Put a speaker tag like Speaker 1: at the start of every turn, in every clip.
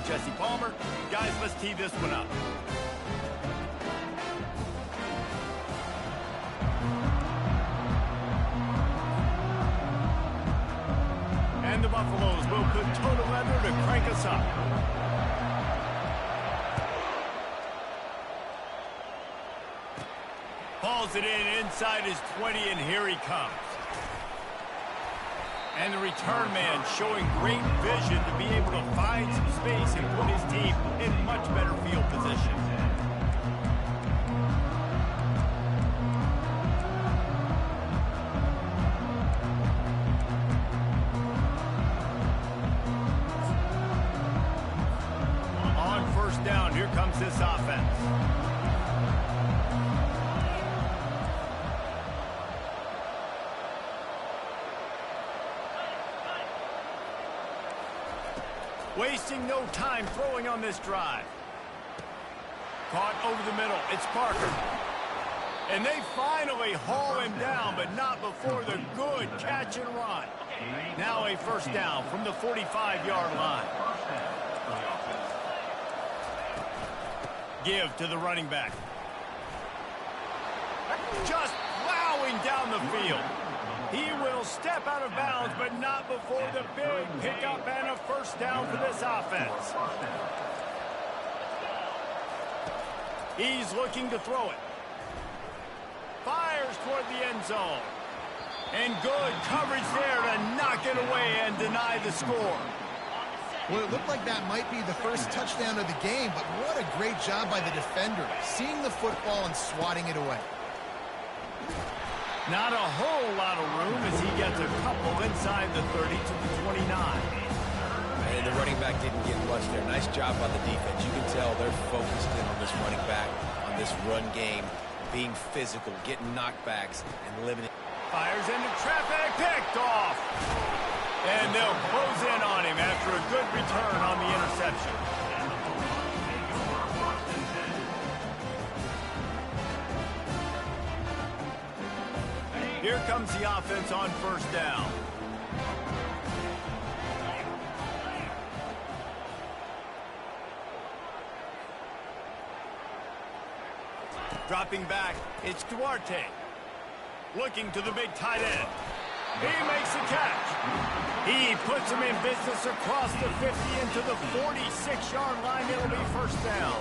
Speaker 1: I'm Jesse Palmer. Guys, let's tee this one up. And the Buffaloes will put total leather to crank us up. Hauls it in inside his 20, and here he comes. And the return man showing great vision to be able to find some space and put his team in much better field position. On first down, here comes this offense. Wasting no time throwing on this drive. Caught over the middle. It's Parker. And they finally haul him down, but not before the good catch and run. Now a first down from the 45-yard line. Give to the running back. Just plowing down the field. He will step out of bounds, but not before the big pickup and a first down for this offense. He's looking to throw it. Fires toward the end zone. And good coverage there to knock it away and deny the score.
Speaker 2: Well, it looked like that might be the first touchdown of the game, but what a great job by the defender, seeing the football and swatting it away.
Speaker 1: Not a whole lot of room as he gets a couple inside the 30 to the 29.
Speaker 3: And the running back didn't get much there. Nice job by the defense. You can tell they're focused in on this running back, on this run game, being physical, getting knockbacks, and limiting.
Speaker 1: Fires into traffic, picked off. And they'll close in on him after a good return on the interception. Here comes the offense on first down. Dropping back, it's Duarte. Looking to the big tight end. He makes the catch. He puts him in business across the 50 into the 46-yard line. It'll be first down.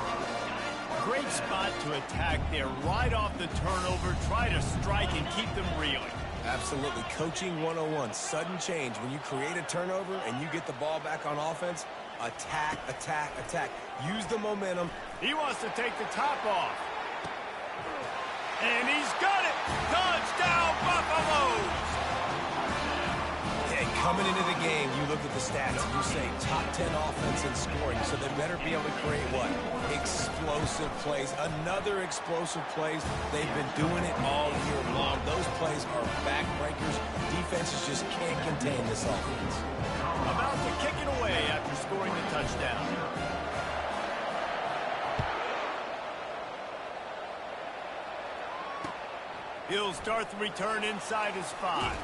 Speaker 1: Great spot to attack there right off the turnover. Try to strike and keep them reeling.
Speaker 3: Absolutely. Coaching 101. Sudden change. When you create a turnover and you get the ball back on offense, attack, attack, attack. Use the momentum.
Speaker 1: He wants to take the top off. And he's got it. Touchdown, Buffaloes.
Speaker 3: Hey, coming into the game, you look at the stats and you say top 10 offense in scoring, so they better be able to create what? Explosive plays. Another explosive plays. They've been doing it all year long. Those plays are backbreakers. Defenses just can't contain this offense.
Speaker 1: About to kick it away after scoring the touchdown. He'll start the return inside his 5.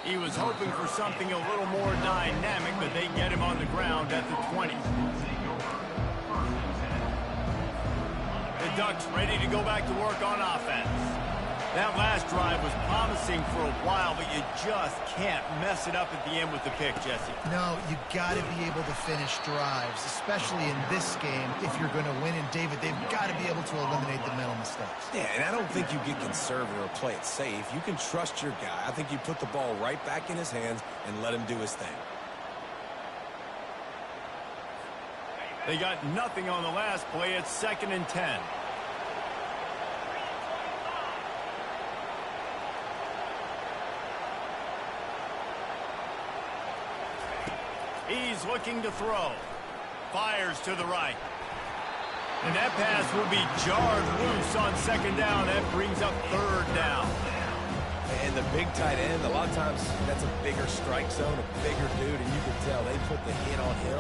Speaker 1: He was hoping for something a little more dynamic, but they get him on the ground at the 20. The Ducks ready to go back to work on offense. That last drive was promising for a while, but you just can't mess it up at the end with the pick, Jesse.
Speaker 2: No, you got to be able to finish drives, especially in this game. If you're going to win, and David, they've got to be able to eliminate the mental mistakes.
Speaker 3: Yeah, and I don't think you get conservative or play it safe. You can trust your guy. I think you put the ball right back in his hands and let him do his thing.
Speaker 1: They got nothing on the last play. It's 2nd and 10. He's looking to throw. Fires to the right. And that pass will be jarred loose on 2nd down. That brings up 3rd down.
Speaker 3: And the big tight end, a lot of times that's a bigger strike zone, a bigger dude, and you can tell they put the hit on him,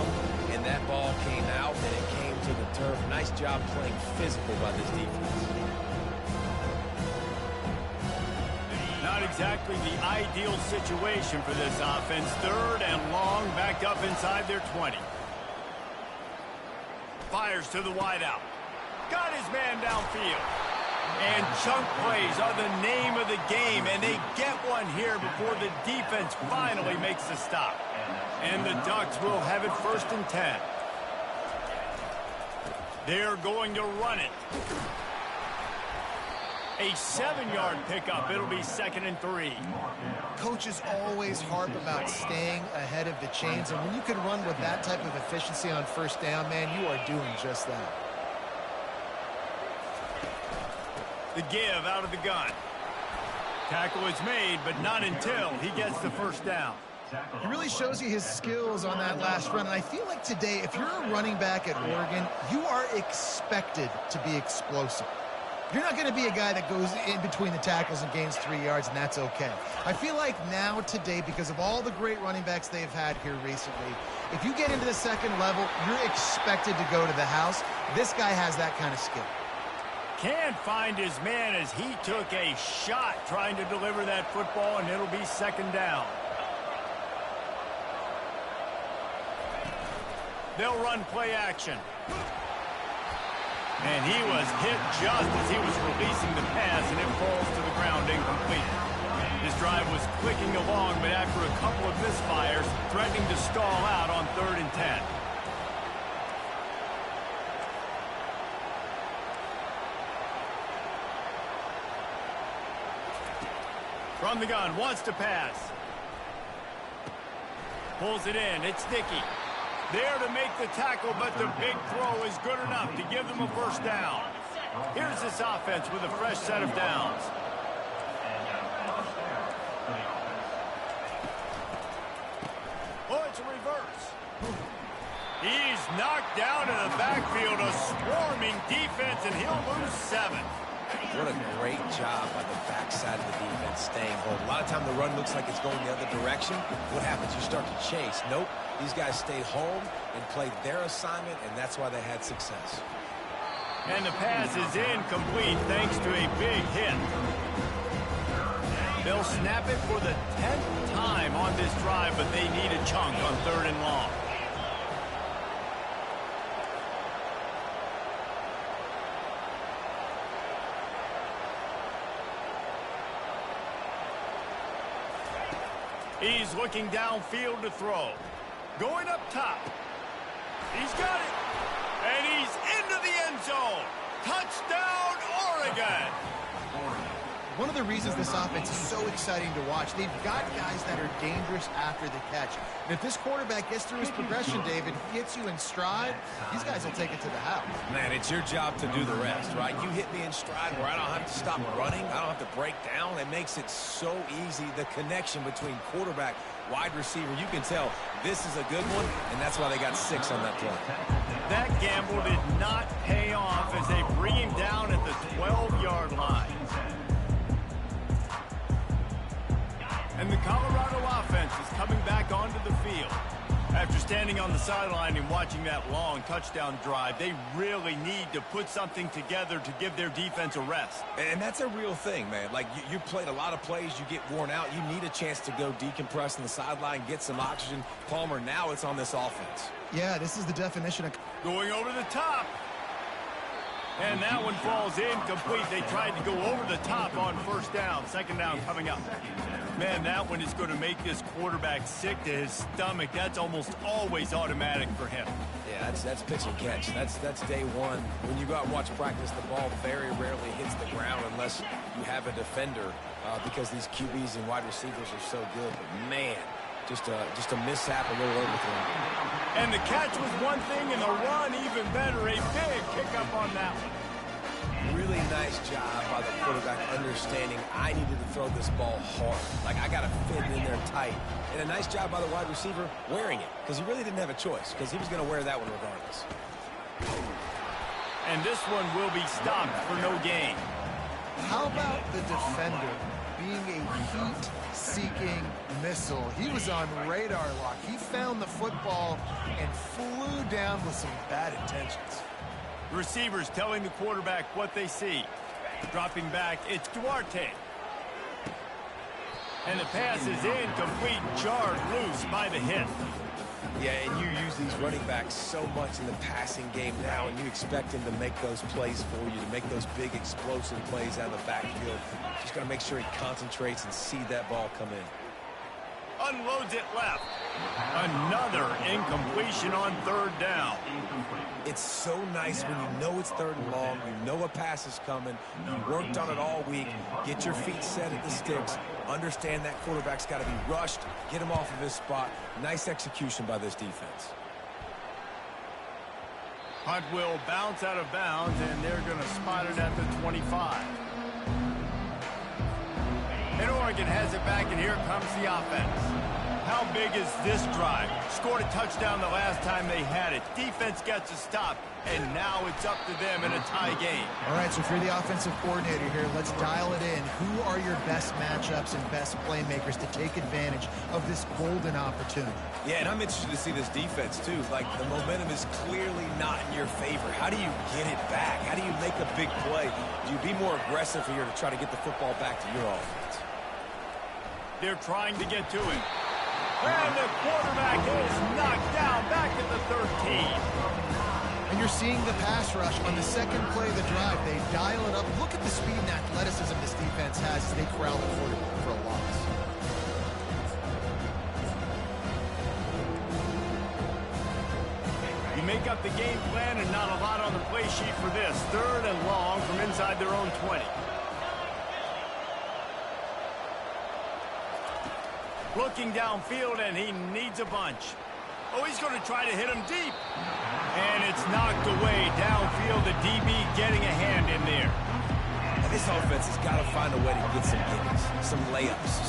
Speaker 3: and that ball came out, and it came to the turf. Nice job playing physical by this defense.
Speaker 1: Not exactly the ideal situation for this offense. 3rd and long, back up inside their 20. Fires to the wideout. Got his man downfield. And chunk plays are the name of the game, and they get one here before the defense finally makes the stop. And the Ducks will have it 1st and 10. They're going to run it. A 7-yard pickup. It'll be 2nd and 3.
Speaker 2: Coaches always harp about staying ahead of the chains, and when you can run with that type of efficiency on 1st down, man, you are doing just that.
Speaker 1: The give out of the gun. Tackle is made, but not until he gets the 1st down.
Speaker 2: He really shows you his skills on that last run, and I feel like today, if you're a running back at Oregon, you are expected to be explosive. You're not going to be a guy that goes in between the tackles and gains 3 yards, and that's okay. I feel like now, today, because of all the great running backs they've had here recently, if you get into the 2nd level, you're expected to go to the house. This guy has that kind of skill.
Speaker 1: Can't find his man as he took a shot trying to deliver that football, and it'll be 2nd down. They'll run play action. And he was hit just as he was releasing the pass, and it falls to the ground incomplete. This drive was clicking along, but after a couple of misfires, threatening to stall out on 3rd and 10. From the gun, wants to pass. Pulls it in, it's Dickey. There to make the tackle, but the big throw is good enough to give them a 1st down. Here's this offense with a fresh set of downs. Oh, it's a reverse. He's knocked down in the backfield, a swarming defense, and he'll lose 7.
Speaker 3: What a great job by the backside of the defense staying home. A lot of time the run looks like it's going the other direction. What happens? You start to chase. Nope. These guys stayed home and played their assignment, and that's why they had success.
Speaker 1: And the pass is incomplete thanks to a big hit. They'll snap it for the 10th time on this drive, but they need a chunk on 3rd and long. He's looking downfield to throw. Going up top. He's got it. And he's into the end zone. Touchdown, Oregon.
Speaker 2: One of the reasons this offense is so exciting to watch, they've got guys that are dangerous after the catch. And if this quarterback gets through his progression, David, gets you in stride, these guys will take it to the house.
Speaker 3: Man, it's your job to do the rest, right? You hit me in stride where I don't have to stop running. I don't have to break down. It makes it so easy. The connection between quarterback, wide receiver, you can tell this is a good one, and that's why they got 6 on that play.
Speaker 1: That gamble did not pay off as they bring him down at the 12-yard line. And the Colorado offense is coming back onto the field. After standing on the sideline and watching that long touchdown drive, they really need to put something together to give their defense a rest.
Speaker 3: And that's a real thing, man. Like, you played a lot of plays, you get worn out, you need a chance to go decompress on the sideline, get some oxygen. Palmer, now it's on this offense.
Speaker 2: Yeah, this is the definition of...
Speaker 1: Going over the top. And that one falls incomplete. They tried to go over the top on 1st down. 2nd down coming up. Man, that one is going to make this quarterback sick to his stomach. That's almost always automatic for him.
Speaker 3: Yeah, that's pitch and catch. That's day one. When you go out and watch practice, the ball very rarely hits the ground unless you have a defender because these QBs and wide receivers are so good. But, man, just a mishap, a little overthrow.
Speaker 1: And the catch was one thing, and the run even better. A big pickup on that one.
Speaker 3: Really nice job by the quarterback understanding I needed to throw this ball hard. Like, I got to fit it in there tight. And a nice job by the wide receiver wearing it because he really didn't have a choice because he was going to wear that one regardless.
Speaker 1: And this one will be stopped for no gain.
Speaker 2: How about the defender being a heat-seeking missile? He was on radar lock. He found the football and flew down with some bad intentions.
Speaker 1: The receivers telling the quarterback what they see. Dropping back, it's Duarte. And the pass is incomplete, jarred loose by the hit.
Speaker 3: Yeah, and you use these running backs so much in the passing game now, and you expect him to make those plays for you, to make those big explosive plays out of the backfield. Just got to make sure he concentrates and see that ball come in.
Speaker 1: Unloads it left. Another incompletion on third down.
Speaker 3: It's so nice when you know it's third and long, you know a pass is coming, you worked on it all week, get your feet set at the sticks, understand that quarterback's got to be rushed, get him off of his spot. Nice execution by this defense.
Speaker 1: Punt will bounce out of bounds, and they're going to spot it at the 25. And Oregon has it back, and here comes the offense. How big is this drive? Scored a touchdown the last time they had it. Defense gets a stop, and now it's up to them in a tie game.
Speaker 2: All right, so if you're the offensive coordinator here, let's dial it in. Who are your best matchups and best playmakers to take advantage of this golden opportunity?
Speaker 3: Yeah, and I'm interested to see this defense, too. Like, the momentum is clearly not in your favor. How do you get it back? How do you make a big play? Do you be more aggressive here to try to get the football back to your offense?
Speaker 1: They're trying to get to it. And the quarterback is knocked down back at the 13.
Speaker 2: And you're seeing the pass rush on the second play of the drive. They dial it up. Look at the speed and athleticism this defense has as they corral the quarterback for a loss.
Speaker 1: You make up the game plan and not a lot on the play sheet for this. Third and long from inside their own 20. Looking downfield, and he needs a bunch. Oh, he's going to try to hit him deep. And it's knocked away downfield. The DB getting a hand in there.
Speaker 3: And this offense has got to find a way to get some gimmies, some layups,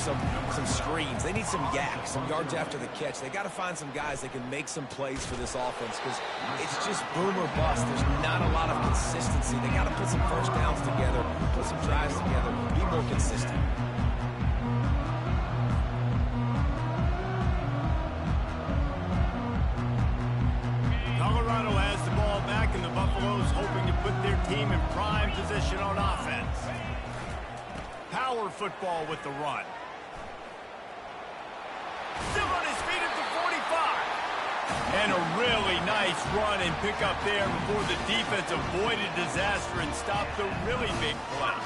Speaker 3: some screens. They need some yak, some yards after the catch. They got to find some guys that can make some plays for this offense because it's just boom or bust. There's not a lot of consistency. They got to put some first downs together, put some drives together, be more consistent.
Speaker 1: Colorado has the ball back, and the Buffaloes hoping to put their team in prime position on offense. Power football with the run. Still on his feet at the 45. And a really nice run and pick up there before the defense avoided disaster and stopped the really big play.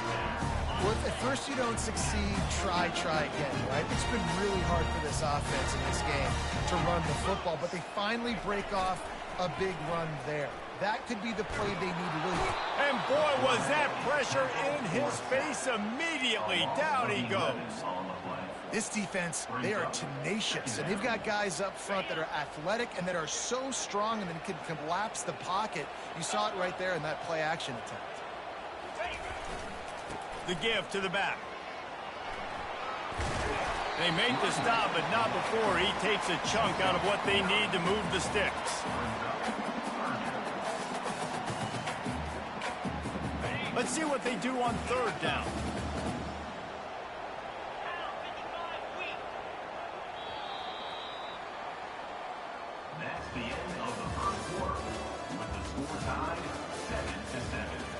Speaker 2: Well, if at first you don't succeed, try again, right? It's been really hard for this offense in this game to run the football, but they finally break off a big run there. That could be the play they need to really...
Speaker 1: And boy, was that pressure in his face immediately. Down he goes.
Speaker 2: This defense, they are tenacious, and they've got guys up front that are athletic and that are so strong and then can collapse the pocket. You saw it right there in that play-action attempt.
Speaker 1: The give to the back. They make the stop, but not before he takes a chunk out of what they need to move the sticks. Let's see what they do on third down.
Speaker 4: That's the end of the first quarter, with the score tied 7-7.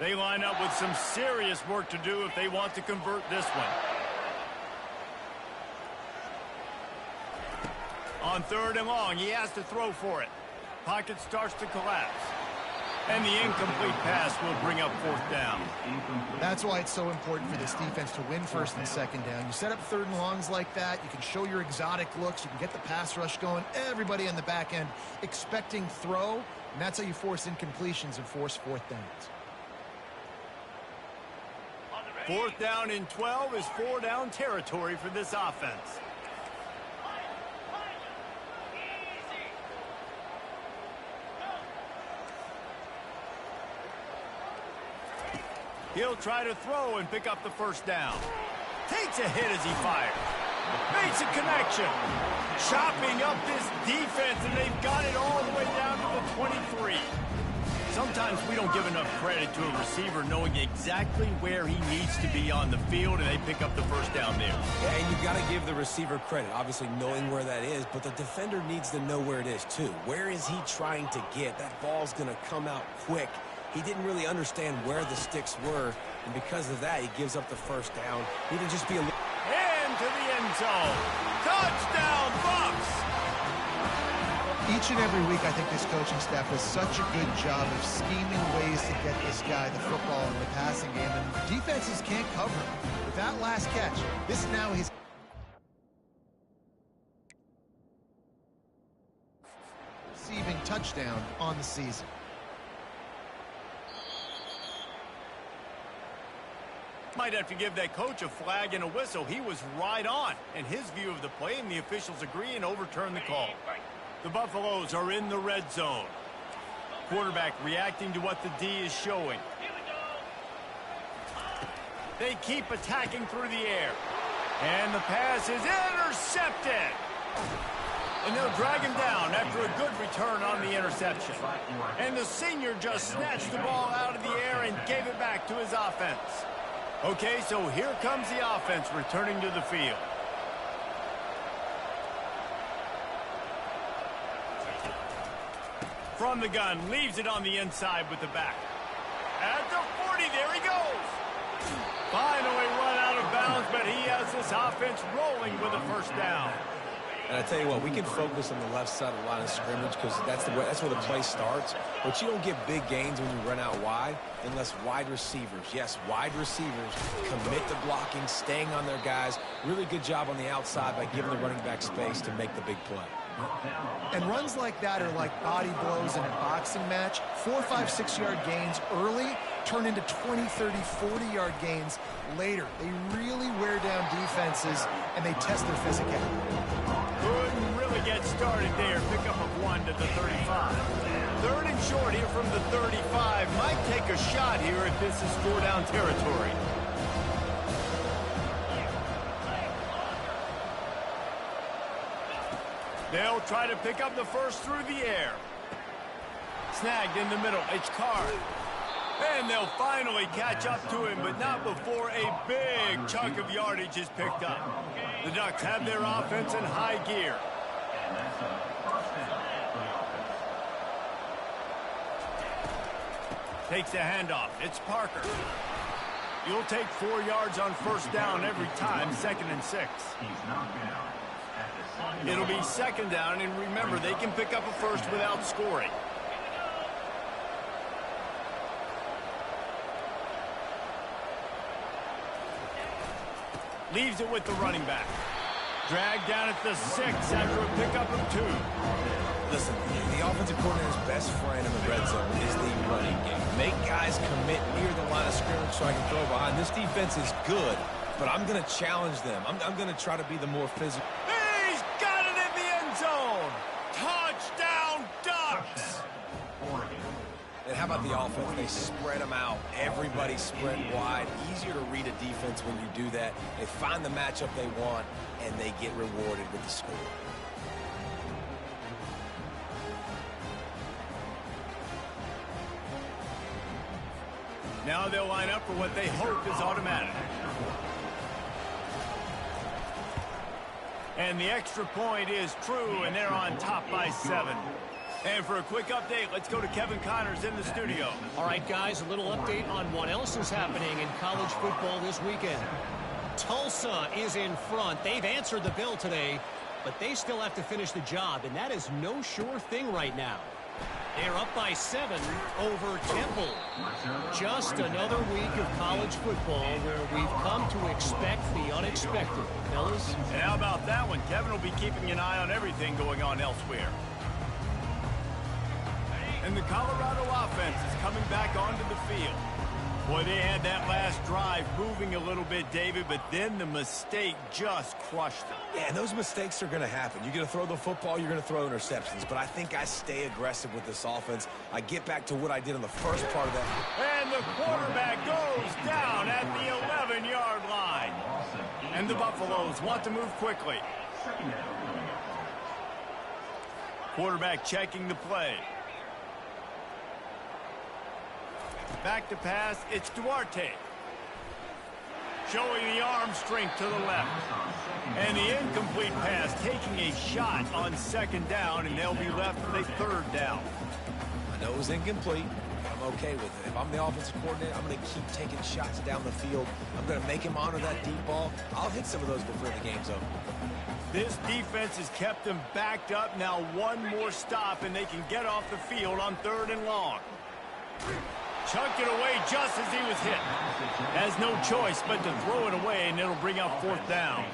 Speaker 1: They line up with some serious work to do if they want to convert this one. On third and long, he has to throw for it. Pocket starts to collapse. And the incomplete pass will bring up fourth down.
Speaker 2: That's why it's so important for this defense to win first and second down. You set up third and longs like that, you can show your exotic looks, you can get the pass rush going, everybody on the back end expecting throw, and that's how you force incompletions and force fourth downs.
Speaker 1: Fourth down and 12 is four-down territory for this offense. He'll try to throw and pick up the first down. Takes a hit as he fires. Makes a connection. Chopping up this defense, and they've got it all the way down to the 23. Sometimes we don't give enough credit to a receiver knowing exactly where he needs to be on the field, and they pick up the first down there.
Speaker 3: Yeah, and you've got to give the receiver credit, obviously knowing where that is, but the defender needs to know where it is too. Where is he trying to get? That ball's going to come out quick. He didn't really understand where the sticks were, and because of that, he gives up the first down. He can just be a little...
Speaker 1: Into the end zone. Touchdown, Bucks!
Speaker 2: Each and every week, I think this coaching staff does such a good job of scheming ways to get this guy the football in the passing game, and defenses can't cover him. With that last catch, this is now his... receiving touchdown on the season.
Speaker 1: Might have to give that coach a flag and a whistle. He was right on in his view of the play, and the officials agree and overturn the call. The Buffaloes are in the red zone. Quarterback reacting to what the D is showing. They keep attacking through the air. And the pass is intercepted. And they'll drag him down after a good return on the interception. And the senior just snatched the ball out of the air and gave it back to his offense. Okay, so here comes the offense returning to the field. From the gun, leaves it on the inside with the back. At the 40, there he goes. Finally run out of bounds, but he has this offense rolling with a first down.
Speaker 3: And I tell you what, we can focus on the left side of the line of scrimmage because that's where the play starts. But you don't get big gains when you run out wide unless wide receivers, yes, wide receivers commit to blocking, staying on their guys. Really good job on the outside by giving the running back space to make the big play.
Speaker 2: And runs like that are like body blows in a boxing match. 4, 5, 6-yard gains early turn into 20, 30, 40-yard gains later. They really wear down defenses, and they test their physicality.
Speaker 1: Couldn't really get started there. Pickup of 1 to the 35. Third and short here from the 35. Might take a shot here if this is 4-down territory. They'll try to pick up the first through the air. Snagged in the middle. It's Carr. And they'll finally catch up to him, but not before a big chunk of yardage is picked up. The Ducks have their offense in high gear. Takes the handoff. It's Parker. You'll take 4 yards on first down every time, 2nd and 6. It'll be 2nd down, and remember, they can pick up a first without scoring. Leaves it with the running back. Dragged down at the 6 after a pickup of 2.
Speaker 3: Listen, the offensive coordinator's best friend in the red zone is the running game. Make guys commit near the line of scrimmage so I can throw behind. This defense is good, but I'm going to challenge them. I'm going to try to be the more physical.
Speaker 1: He's got it in the end zone. Touchdown, Ducks.
Speaker 3: And how about the offense? They spread them out. Everybody spread wide. Easier to read a defense when you do that. They find the matchup they want, and they get rewarded with the score.
Speaker 1: Now they'll line up for what they hope is automatic. And the extra point is true, and they're on top by 7. And for a quick update, let's go to Kevin Connors in the studio.
Speaker 5: All right, guys, a little update on what else is happening in college football this weekend. Tulsa is in front. They've answered the bell today, but they still have to finish the job, and that is no sure thing right now. They're up by 7 over Temple. Just another week of college football where we've come to expect the unexpected. Fellas?
Speaker 1: And how about that one? Kevin will be keeping an eye on everything going on elsewhere. And the Colorado offense is coming back onto the field. Boy, they had that last drive moving a little bit, David, but then the mistake just crushed them.
Speaker 3: Yeah, and those mistakes are going to happen. You're going to throw the football, you're going to throw interceptions. But I think I stay aggressive with this offense. I get back to what I did in the first part of that.
Speaker 1: And the quarterback goes down at the 11-yard line. And the Buffaloes want to move quickly. Quarterback checking the play. Back to pass, it's Duarte. Showing the arm strength to the left. And the incomplete pass taking a shot on 2nd down, and they'll be left with a 3rd down.
Speaker 3: I know it was incomplete. I'm okay with it. If I'm the offensive coordinator, I'm going to keep taking shots down the field. I'm going to make him honor that deep ball. I'll hit some of those before the game's over.
Speaker 1: This defense has kept them backed up. Now one more stop, and they can get off the field on 3rd and long. Chucked it away just as he was hit. Has no choice but to throw it away, and it'll bring up 4th down.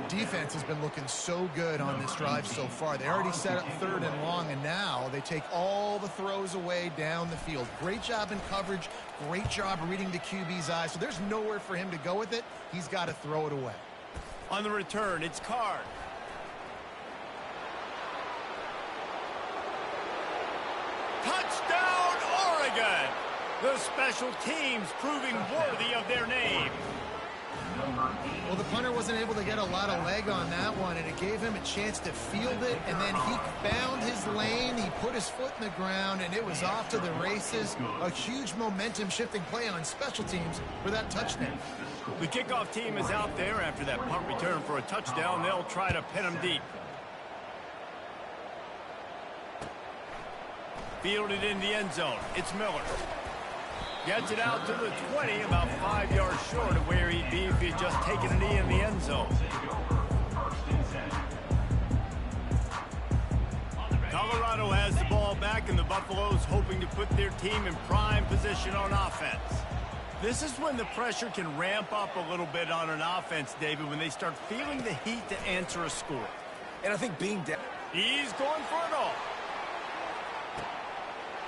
Speaker 2: Defense has been looking so good on this drive so far. They already set up 3rd and long, and now they take all the throws away down the field. Great job in coverage. Great job reading the QB's eyes. So there's nowhere for him to go with it. He's got to throw it away.
Speaker 1: On the return, it's Card. Touchdown, Oregon! The special teams proving worthy of their name.
Speaker 2: Well, the punter wasn't able to get a lot of leg on that one, and it gave him a chance to field it, and then he found his lane, he put his foot in the ground, and it was off to the races. A huge momentum-shifting play on special teams for that touchdown.
Speaker 1: The kickoff team is out there after that punt return for a touchdown. They'll try to pin him deep. Fielded in the end zone. It's Miller. Gets it out to the 20, about 5 yards short of where he'd be if he'd just taken a knee in the end zone. Colorado has the ball back, and the Buffaloes hoping to put their team in prime position on offense. This is when the pressure can ramp up a little bit on an offense, David, when they start feeling the heat to answer a score.
Speaker 3: And I think being down...
Speaker 1: He's going for it all.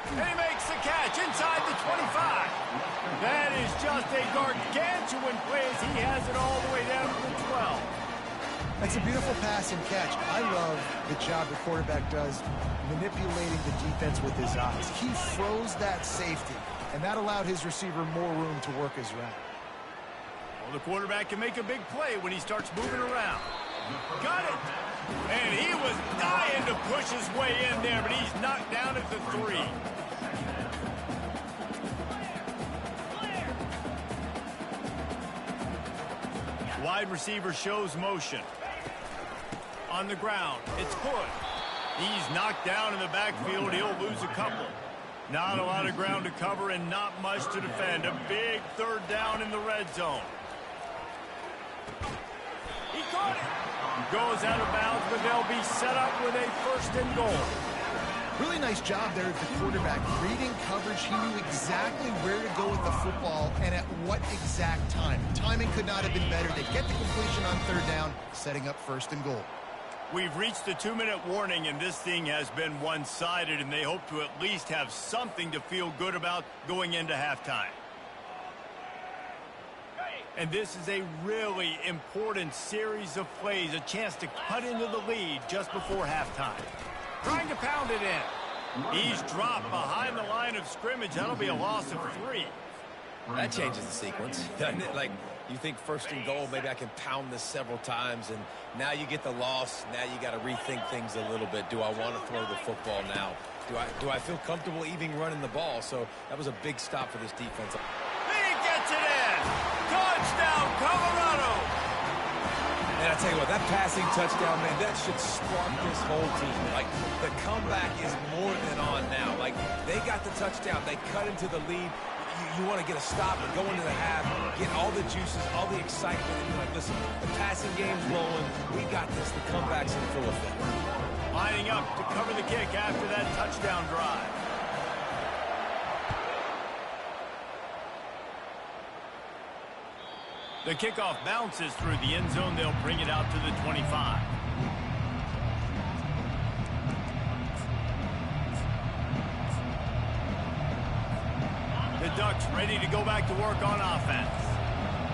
Speaker 1: And he makes the catch inside the 25. That is just a gargantuan play as he has it all the way down to the 12.
Speaker 2: That's a beautiful pass and catch. I love the job the quarterback does manipulating the defense with his eyes. He froze that safety, and that allowed his receiver more room to work his route.
Speaker 1: Well, the quarterback can make a big play when he starts moving around. Got it! And he was dying to push his way in there, but he's knocked down at the 3. Wide receiver shows motion. On the ground, it's Hood. He's knocked down in the backfield. He'll lose a couple. Not a lot of ground to cover and not much to defend. A big 3rd down in the red zone. He caught it. Goes out of bounds, but they'll be set up with a 1st and goal.
Speaker 2: Really nice job there at the quarterback. Reading coverage, he knew exactly where to go with the football and at what exact time. Timing could not have been better to get the completion on 3rd down, setting up 1st and goal.
Speaker 1: We've reached the 2-minute warning, and this thing has been one-sided, and they hope to at least have something to feel good about going into halftime. And this is a really important series of plays, a chance to cut into the lead just before halftime. Trying to pound it in. He's dropped behind the line of scrimmage. That'll be a loss of 3.
Speaker 3: That changes the sequence, doesn't it? Like, you think 1st and goal, maybe I can pound this several times, and now you get the loss. Now you got to rethink things a little bit. Do I want to throw the football now? Do I feel comfortable even running the ball? So that was a big stop for this defense.
Speaker 1: He gets it in. Touchdown, Colorado.
Speaker 3: And I tell you what, that passing touchdown, man, that should spark this whole team. Like, the comeback is more than on now. Like, they got the touchdown. They cut into the lead. You want to get a stop and go into the half, get all the juices, all the excitement, and you're like, listen, the passing game's rolling. We got this. The comeback's in full effect.
Speaker 1: Lining up to cover the kick after that touchdown drive. The kickoff bounces through the end zone. They'll bring it out to the 25. The Ducks ready to go back to work on offense.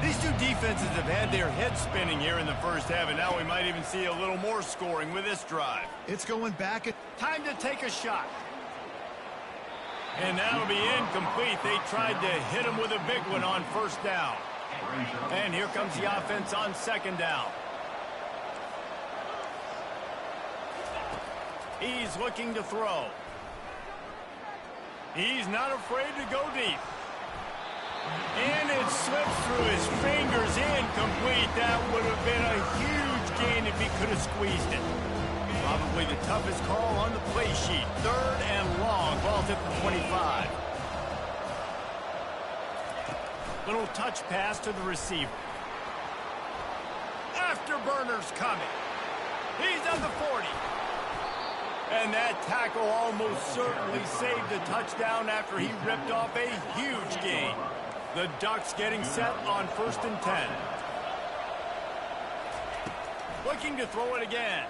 Speaker 1: These two defenses have had their heads spinning here in the first half, and now we might even see a little more scoring with this drive.
Speaker 2: It's going back.
Speaker 1: Time to take a shot. And that'll be incomplete. They tried to hit him with a big one on 1st down. And here comes the offense on 2nd down. He's looking to throw. He's not afraid to go deep. And it slips through his fingers, incomplete. That would have been a huge gain if he could have squeezed it. Probably the toughest call on the play sheet. 3rd and long. Ball's at the 25. Little touch pass to the receiver. Afterburner's coming. He's on the 40. And that tackle almost certainly saved a touchdown after he ripped off a huge gain. The Ducks getting set on 1st and 10. Looking to throw it again.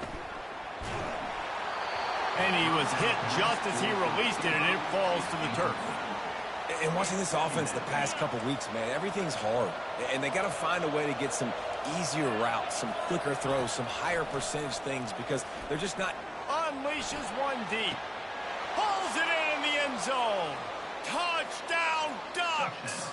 Speaker 1: And he was hit just as he released it, and it falls to the turf.
Speaker 3: And watching this offense the past couple weeks, man, everything's hard. And they got to find a way to get some easier routes, some quicker throws, some higher percentage things because they're just not.
Speaker 1: Unleashes one deep. Pulls it in the end zone. Touchdown, Ducks!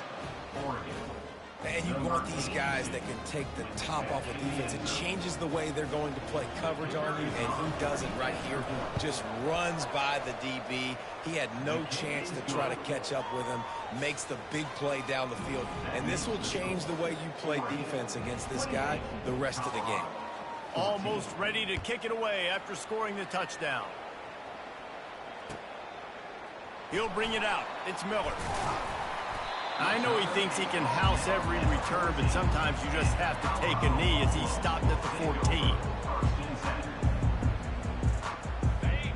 Speaker 3: And you want these guys that can take the top off of defense. It changes the way they're going to play coverage on you, and he does it right here. He just runs by the DB. He had no chance to try to catch up with him, makes the big play down the field. And this will change the way you play defense against this guy the rest of the game.
Speaker 1: Almost ready to kick it away after scoring the touchdown. He'll bring it out. It's Miller. I know he thinks he can house every return, but sometimes you just have to take a knee as he stopped at the 14.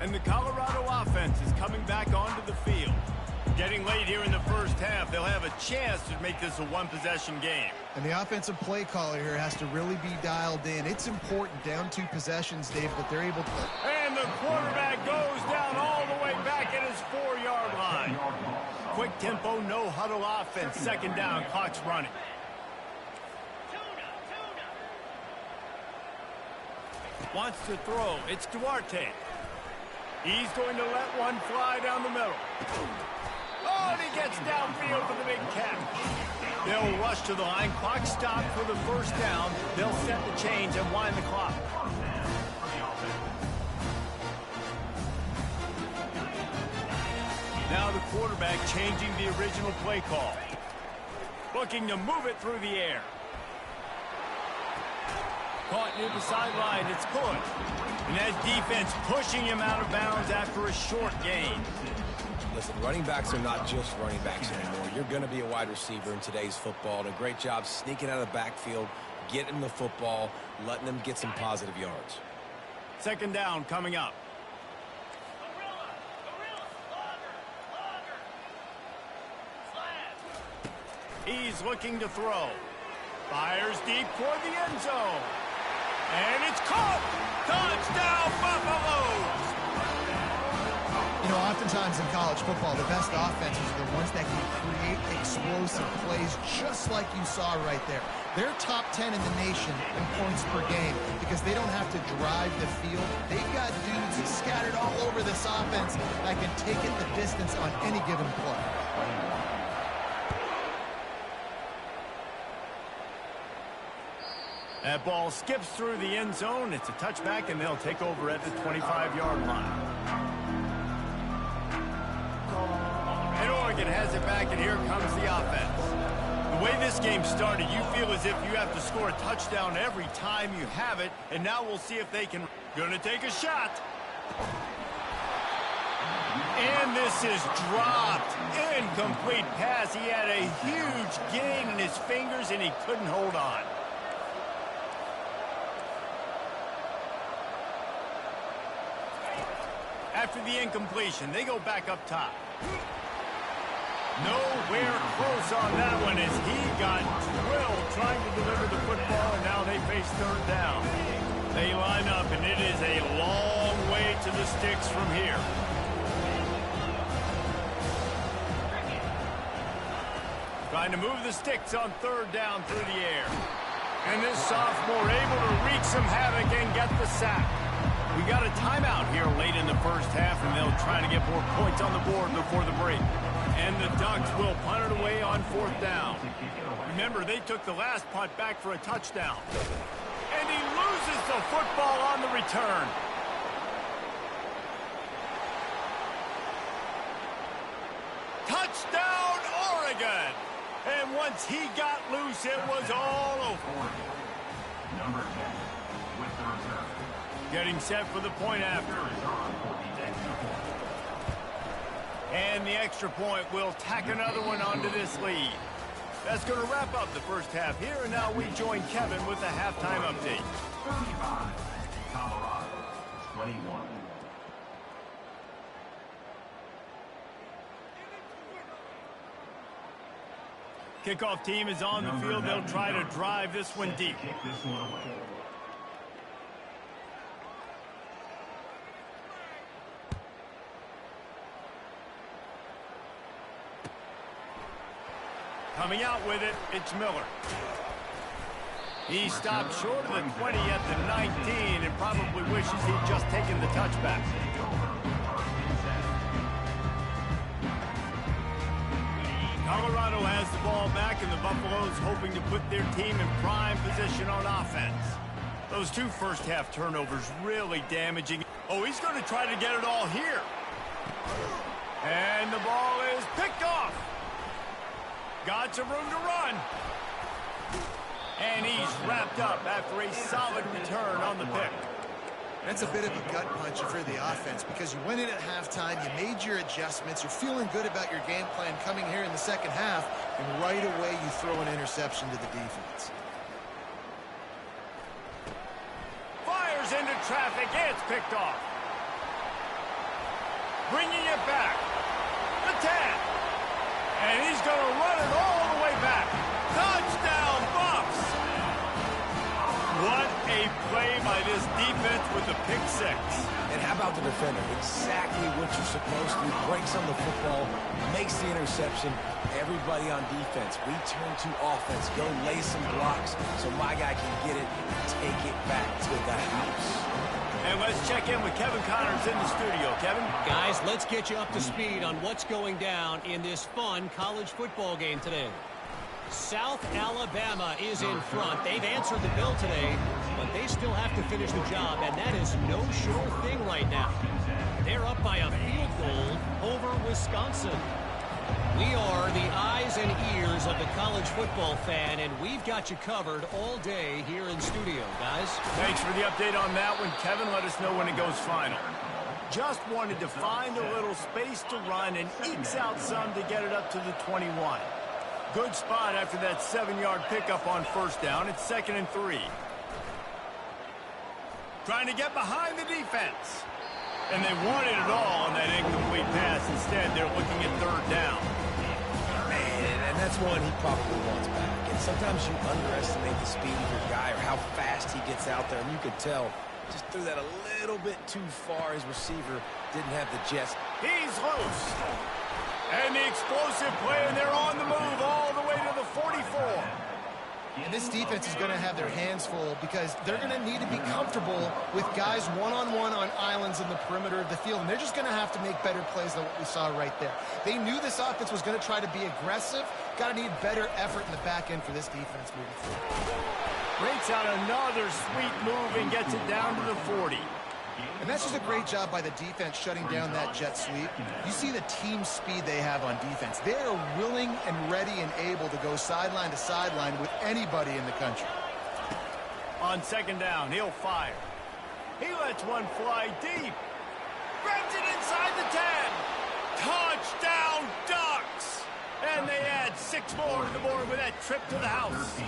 Speaker 1: And the Colorado offense is coming back onto the field. Getting late here in the first half, they'll have a chance to make this a one-possession game.
Speaker 2: And the offensive play caller here has to really be dialed in. It's important down 2 possessions, Dave, but they're able to.
Speaker 1: And the quarterback goes down all the way back at his 4-yard line. Quick tempo, no huddle offense. 2nd down, clock's running. Wants to throw. It's Duarte. He's going to let one fly down the middle. Oh, and he gets downfield for the big catch. They'll rush to the line. Clock stopped for the 1st down. They'll set the change and wind the clock. Now the quarterback changing the original play call. Looking to move it through the air. Caught near the sideline. It's good. And that defense pushing him out of bounds after a short gain.
Speaker 3: Listen, running backs are not just running backs anymore. You're going to be a wide receiver in today's football. And a great job sneaking out of the backfield, getting the football, letting them get some positive yards.
Speaker 1: 2nd down coming up. He's looking to throw. Fires deep toward the end zone. And it's caught! Touchdown, Buffaloes!
Speaker 2: You know, oftentimes in college football, the best offenses are the ones that can create explosive plays just like you saw right there. They're top 10 in the nation in points per game because they don't have to drive the field. They've got dudes scattered all over this offense that can take it the distance on any given play.
Speaker 1: That ball skips through the end zone. It's a touchback, and they'll take over at the 25-yard line. And Oregon has it back, and here comes the offense. The way this game started, you feel as if you have to score a touchdown every time you have it, and now we'll see if they can. Gonna take a shot. And this is dropped. Incomplete pass. He had a huge gain in his fingers, and he couldn't hold on. After the incompletion, they go back up top. Nowhere close on that one as he got drilled trying to deliver the football, and now they face 3rd down. They line up, and it is a long way to the sticks from here. Trying to move the sticks on 3rd down through the air. And this sophomore able to wreak some havoc and get the sack. We got a timeout here late in the first half, and they'll try to get more points on the board before the break. And the Ducks will punt it away on 4th down. Remember, they took the last punt back for a touchdown. And he loses the football on the return. Touchdown, Oregon! And once he got loose, it was all over.
Speaker 4: Number 10 with the return.
Speaker 1: Getting set for the point after. And the extra point will tack another one onto this lead. That's going to wrap up the first half here, and now we join Kevin with the halftime update.
Speaker 4: 35, Colorado, 21.
Speaker 1: Kickoff team is on the field. They'll try to drive this one deep.
Speaker 4: Kick this one away.
Speaker 1: Coming out with it, it's Miller. He stopped short of the 20 at the 19 and probably wishes he'd just taken the touchback. Colorado has the ball back, and the Buffaloes hoping to put their team in prime position on offense. Those two first-half turnovers really damaging. Oh, he's going to try to get it all here. And the ball is picked off. Got some room to run. And he's wrapped up after a solid return on the pick.
Speaker 2: That's a bit of a gut punch for the offense because you went in at halftime, you made your adjustments, you're feeling good about your game plan coming here in the second half, and right away you throw an interception to the defense.
Speaker 1: Fires into traffic, it's picked off. Bringing it back. The 10. And he's going to run it all the way back. Touchdown, Bucks! What a play by this defense with the pick six.
Speaker 3: And how about the defender? Exactly what you're supposed to do. Breaks on the football, makes the interception. Everybody on defense, we turn to offense. Go lay some blocks so my guy can get it and take it back to the house.
Speaker 1: And let's check in with Kevin Connors in the studio. Kevin?
Speaker 5: Guys, let's get you up to speed on what's going down in this fun college football game today. South Alabama is in front. They've answered the bill today, but they still have to finish the job, and that is no sure thing right now. They're up by a field goal over Wisconsin. We are the eyes and ears of the college football fan, and we've got you covered all day here in studio, guys.
Speaker 1: Thanks for the update on that one, Kevin. Let us know when it goes final. Just wanted to find a little space to run and ekes out some to get it up to the 21. Good spot after that 7-yard pickup on first down. It's 2nd and 3. Trying to get behind the defense. And they wanted it all on that incomplete pass. Instead, they're looking at 3rd down.
Speaker 3: Man, and that's one he probably wants back. And sometimes you underestimate the speed of your guy or how fast he gets out there. And you could tell, just threw that a little bit too far. His receiver didn't have the jets.
Speaker 1: He's loose. And the explosive play, and they're on the move all the way to the 44.
Speaker 2: And this defense is going to have their hands full because they're going to need to be comfortable with guys one-on-one on islands in the perimeter of the field. And they're just going to have to make better plays than what we saw right there. They knew this offense was going to try to be aggressive. Got to need better effort in the back end for this defense moving forward.
Speaker 1: Breaks out another sweet move and gets it down to the 40.
Speaker 2: And that's just a great job by the defense shutting down that jet sweep. You see the team speed they have on defense. They are willing and ready and able to go sideline to sideline with anybody in the country.
Speaker 1: On 2nd down, he'll fire. He lets one fly deep. Grabs it inside the 10. Touchdown, Ducks! And they add 6 more to the board with that trip to the house.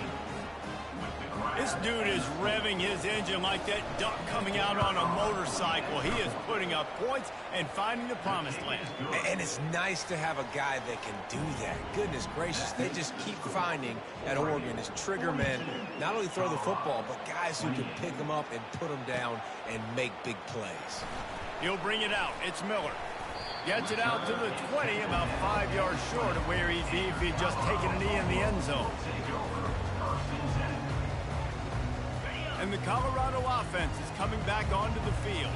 Speaker 1: This dude is revving his engine like that duck coming out on a motorcycle. He is putting up points and finding the promised land.
Speaker 3: And it's nice to have a guy that can do that. Goodness gracious, they just keep finding at Oregon as trigger men, not only throw the football, but guys who can pick them up and put them down and make big plays.
Speaker 1: He'll bring it out. It's Miller. Gets it out to the 20, about 5 yards short of where he'd be if he'd just taken a knee in the end zone. And the Colorado offense is coming back onto the field.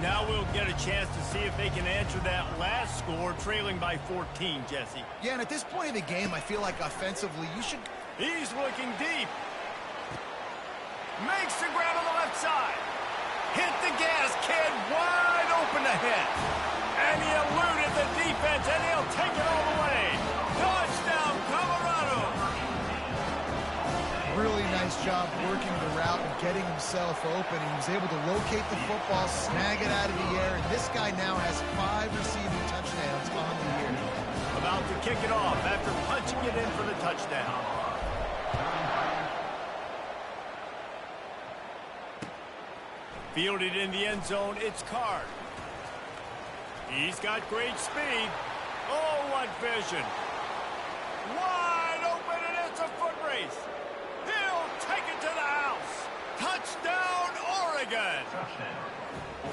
Speaker 1: Now we'll get a chance to see if they can answer that last score, trailing by 14, Jesse.
Speaker 2: Yeah, and at this point in the game, I feel like offensively, you should...
Speaker 1: He's looking deep. Makes the grab on the left side. Hit the gas, kid, wide open ahead. And he eluded the defense, and he'll take it all the way. Touchdown, Colorado.
Speaker 2: Really nice job working the route and getting himself open. He was able to locate the football, snag it out of the air, and this guy now has 5 receiving touchdowns on the year.
Speaker 3: A
Speaker 1: about to kick it off after punching it in for the touchdown. Fielded in the end zone, it's Card. He's got great speed. Oh, what vision. Wide open, and it's a foot race. He'll take it to the house. Touchdown, Oregon.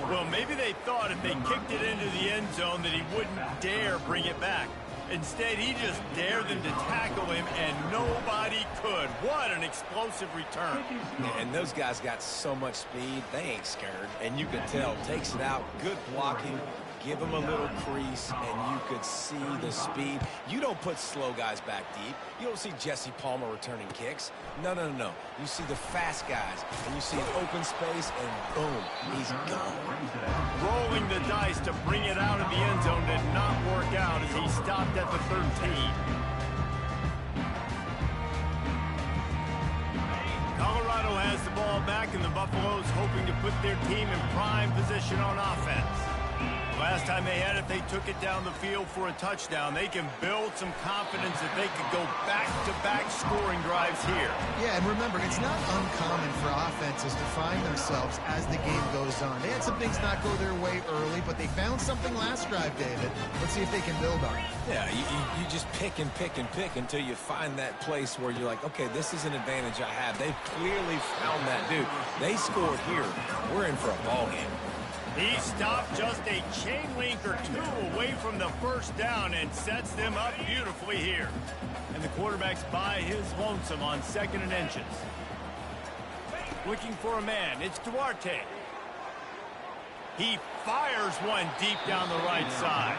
Speaker 1: Well, maybe they thought if they kicked it into the end zone that he wouldn't dare bring it back. Instead, he just dared them to tackle him, and nobody could. What an explosive return.
Speaker 3: Yeah, and those guys got so much speed, they ain't scared. And you can tell, takes it out, good blocking, give him a little crease, and you could see the speed. You don't put slow guys back deep. You don't see Jesse Palmer returning kicks. No, no, no, no. You see the fast guys, and you see an open space, and boom, he's gone.
Speaker 1: Rolling the dice to bring it out of the end zone did not work out as he stopped at the 13. Colorado has the ball back, and the Buffaloes hoping to put their team in prime position on offense. Last time they had it, they took it down the field for a touchdown. They can build some confidence that they could go back-to-back scoring drives here.
Speaker 2: Yeah, and remember, it's not uncommon for offenses to find themselves as the game goes on. They had some things not go their way early, but they found something last drive, David. Let's see if they can build on it.
Speaker 3: Yeah, you just pick and pick and pick until you find that place where you're like, okay, this is an advantage I have. They've clearly found that, dude. They scored here. We're in for a ball game.
Speaker 1: He stopped just a chain link or two away from the first down and sets them up beautifully here. And the quarterback's by his lonesome on 2nd and inches. Looking for a man, it's Duarte. He fires one deep down the right side.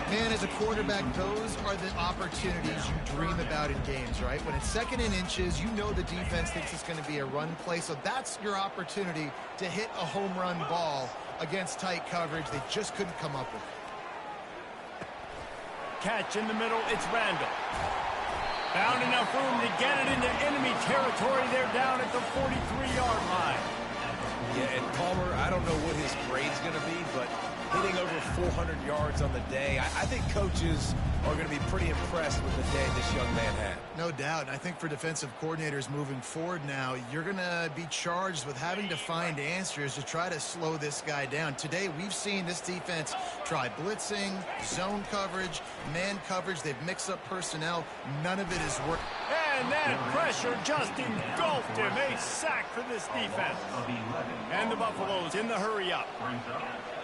Speaker 2: Man, as a quarterback, those are the opportunities you dream about in games, right? When it's 2nd and inches, you know the defense thinks it's going to be a run play, so that's your opportunity to hit a home run ball against tight coverage. They just couldn't come up with it.
Speaker 1: Catch in the middle, it's Randall. Found enough room to get it into enemy territory. They're down at the 43-yard line.
Speaker 3: Yeah, and Palmer, I don't know what his grade's going to be, but hitting over 400 yards on the day, I think coaches are going to be pretty impressed with the day this young man had.
Speaker 2: No doubt. And I think for defensive coordinators moving forward now, you're going to be charged with having to find answers to try to slow this guy down. Today, we've seen this defense try blitzing, zone coverage, man coverage. They've mixed up personnel. None of it has worked.
Speaker 1: And that pressure just engulfed him. A sack for this defense. And the Buffaloes in the hurry up.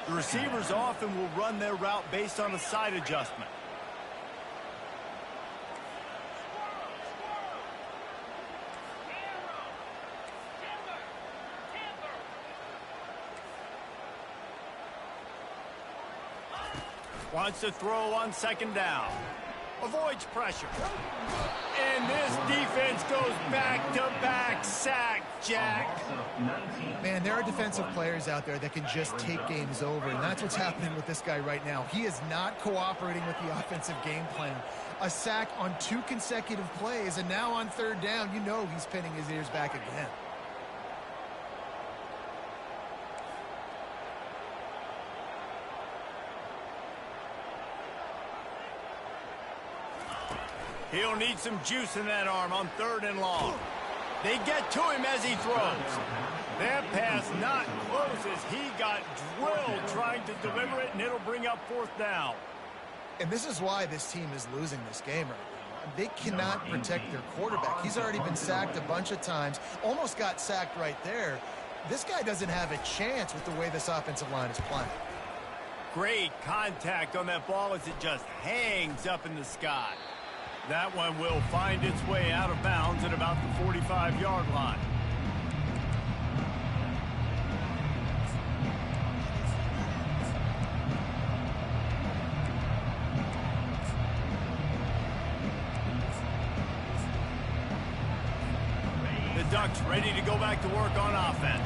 Speaker 1: The receivers often will run their route based on a side adjustment. Wants to throw on 2nd down. Avoids pressure. And this defense goes back-to-back sack, Jack.
Speaker 2: Man, there are defensive players out there that can just take games over, and that's what's happening with this guy right now. He is not cooperating with the offensive game plan. A sack on 2 consecutive plays, and now on 3rd down, you know he's pinning his ears back again.
Speaker 1: He'll need some juice in that arm on 3rd and long. They get to him as he throws. That pass not close as he got drilled trying to deliver it, and it'll bring up 4th down.
Speaker 2: And this is why this team is losing this game right now. They cannot protect their quarterback. He's already been sacked a bunch of times, almost got sacked right there. This guy doesn't have a chance with the way this offensive line is playing.
Speaker 1: Great contact on that ball as it just hangs up in the sky. That one will find its way out of bounds at about the 45-yard line. The Ducks ready to go back to work on offense.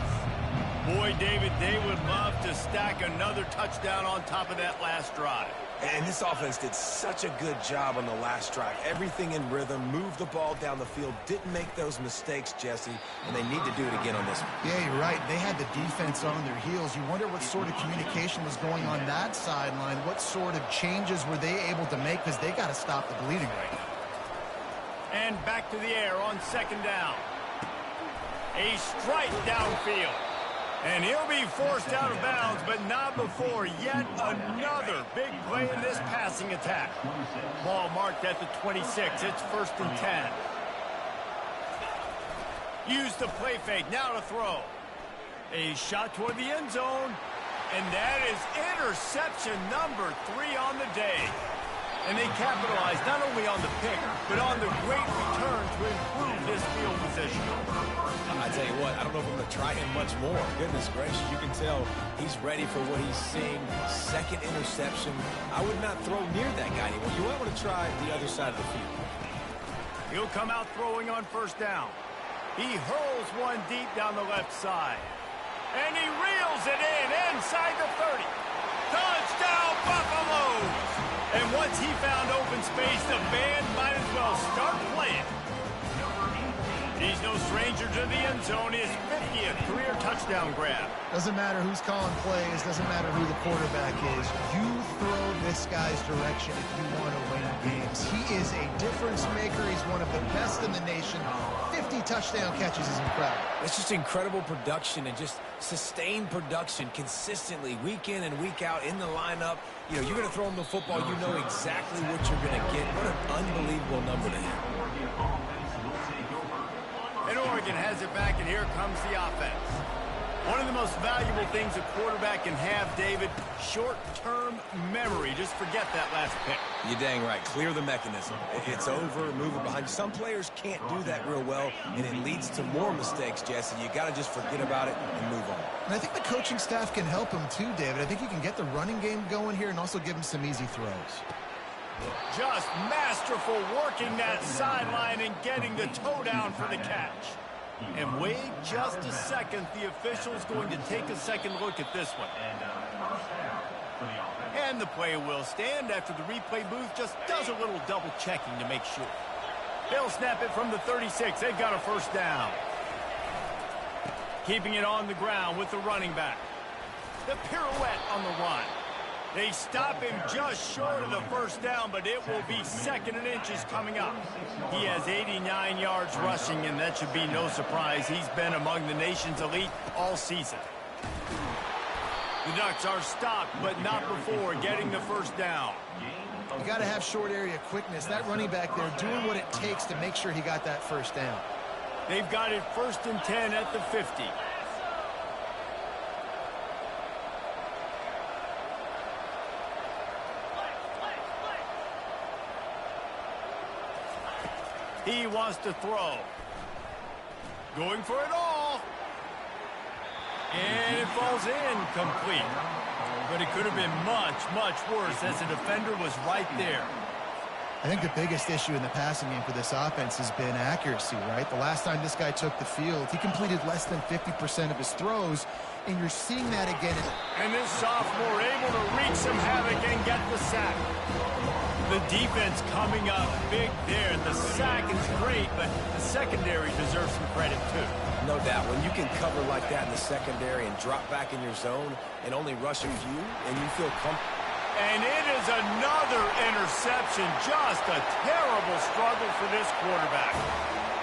Speaker 1: Boy, David, they would love to stack another touchdown on top of that last drive.
Speaker 3: And this offense did such a good job on the last drive. Everything in rhythm, moved the ball down the field, didn't make those mistakes, Jesse, and they need to do it again on this one.
Speaker 2: Yeah, you're right. They had the defense on their heels. You wonder what sort of communication was going on that sideline. What sort of changes were they able to make, because they got to stop the bleeding right now.
Speaker 1: And back to the air on second down. A strike downfield. And he'll be forced out of bounds, but not before yet another big play in this passing attack. Ball marked at the 26. It's 1st and 10. Use the play fake. Now to throw. A shot toward the end zone. And that is interception number 3 on the day. And they capitalized not only on the pick, but on the great return to improve this field position.
Speaker 3: I tell you what, I don't know if I'm going to try him much more. Goodness gracious, you can tell he's ready for what he's seeing. Second interception. I would not throw near that guy anymore. You might want to try the other side of the field.
Speaker 1: He'll come out throwing on 1st down. He hurls one deep down the left side. And he reels it in inside the 30. Touchdown, Buffaloes! And once he found open space, the band might as well start playing. He's no stranger to the end zone. His 50th career touchdown grab.
Speaker 2: Doesn't matter who's calling plays. Doesn't matter who the quarterback is. You throw this guy's direction if you want to win games. He is a difference maker. He's one of the best in the nation. 50 touchdown catches is incredible.
Speaker 3: It's just incredible production and just sustained production consistently week in and week out in the lineup. You know, you're going to throw him the football. You know exactly what you're going to get. What an unbelievable number to him.
Speaker 1: And Oregon has it back, and here comes the offense. One of the most valuable things a quarterback can have, David, short-term memory. Just forget that last pick.
Speaker 3: You're dang right. Clear the mechanism. It's over, move it behind you. Some players can't do that real well, and it leads to more mistakes, Jesse. You got to just forget about it and move on.
Speaker 2: And I think the coaching staff can help him too, David. I think you can get the running game going here and also give him some easy throws.
Speaker 1: Just masterful working that sideline and getting the toe down for the catch. And wait just a second. The official's going to take a second look at this one. And the play will stand after the replay booth just does a little double checking to make sure. They'll snap it from the 36. They've got a 1st down. Keeping it on the ground with the running back. The pirouette on the run. They stop him just short of the 1st down, but it will be 2nd and inches coming up. He has 89 yards rushing, and that should be no surprise. He's been among the nation's elite all season. The Ducks are stopped, but not before getting the 1st down.
Speaker 2: You got to have short area quickness. That running back there doing what it takes to make sure he got that 1st down.
Speaker 1: They've got it 1st and 10 at the 50. He wants to throw. Going for it all. And it falls incomplete. But it could have been much, much worse as the defender was right there.
Speaker 2: I think the biggest issue in the passing game for this offense has been accuracy, right? The last time this guy took the field, he completed less than 50% of his throws, and you're seeing that again.
Speaker 1: And this sophomore able to wreak some havoc and get the sack. The defense coming up big there. The sack is great, but the secondary deserves some credit too.
Speaker 3: No doubt. When you can cover like that in the secondary and drop back in your zone and only rush a few, and you feel comfortable.
Speaker 1: And it is another interception. Just a terrible struggle for this quarterback.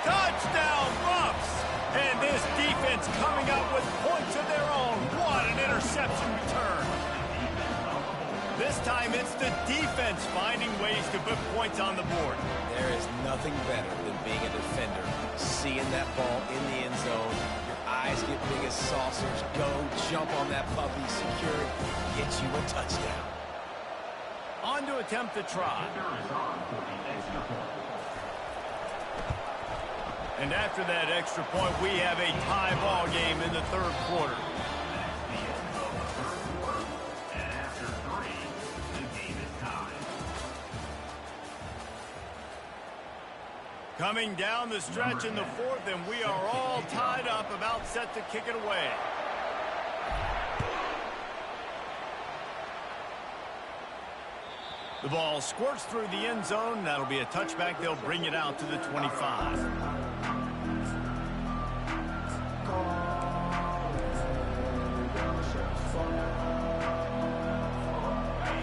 Speaker 1: Touchdown, Buffs! And this defense coming up with points of their own. What an interception return. This time it's the defense finding ways to put points on the board.
Speaker 3: There is nothing better than being a defender. Seeing that ball in the end zone. Your eyes get big as saucers. Go jump on that puppy, secure it, get you a touchdown.
Speaker 1: On to attempt the try. And after that extra point, we have a tie ball game in the 3rd quarter. Coming down the stretch in the 4th, and we are all tied up, about set to kick it away. The ball squirts through the end zone. That'll be a touchback. They'll bring it out to the 25.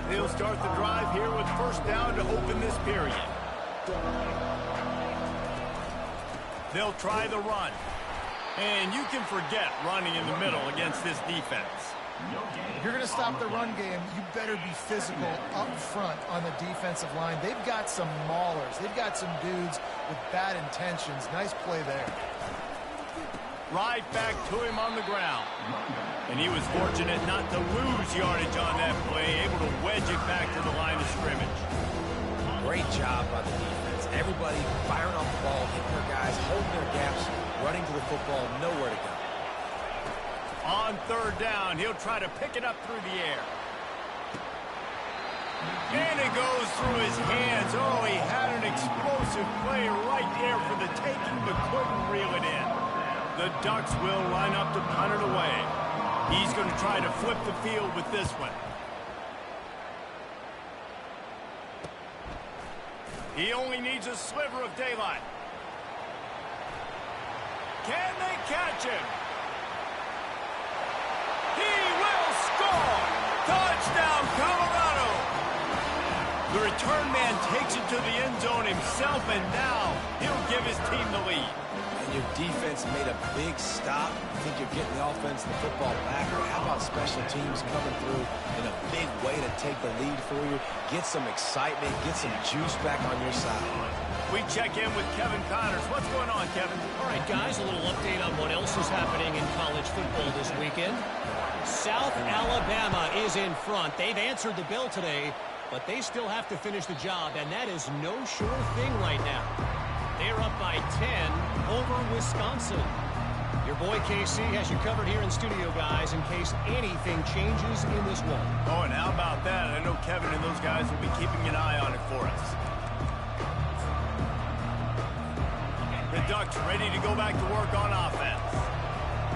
Speaker 1: They'll start the drive here with first down to open this period. They'll try the run. And you can forget running in the middle against this defense.
Speaker 2: If you're going to stop the run game, you better be physical up front on the defensive line. They've got some maulers. They've got some dudes with bad intentions. Nice play there.
Speaker 1: Right back to him on the ground. And he was fortunate not to lose yardage on that play, able to wedge it back to the line of scrimmage.
Speaker 3: Great job by the defense. Everybody firing off the ball, hitting their guys, holding their gaps, running to the football, nowhere to go.
Speaker 1: On third down, he'll try to pick it up through the air. And it goes through his hands. Oh, he had an explosive play right there for the taking, but couldn't reel it in. The Ducks will line up to punt it away. He's going to try to flip the field with this one. He only needs a sliver of daylight. Can they catch him? He will score! Touchdown, Colorado! The return man takes it to the end zone himself, and now he'll give his team the lead.
Speaker 3: And your defense made a big stop. You think you're getting the offense and the football back, or how about special teams coming through in a big way to take the lead for you? Get some excitement, get some juice back on your side.
Speaker 1: We check in with Kevin Connors. What's going on, Kevin?
Speaker 5: All right, guys, a little update on what else is happening in college football this weekend. South Alabama is in front. They've answered the bell today, but they still have to finish the job, and that is no sure thing right now. They're up by 10 over Wisconsin. Your boy KC has you covered here in studio, guys, in case anything changes in this one.
Speaker 1: Oh, and how about that? I know Kevin and those guys will be keeping an eye on it for us. The Ducks ready to go back to work on offense.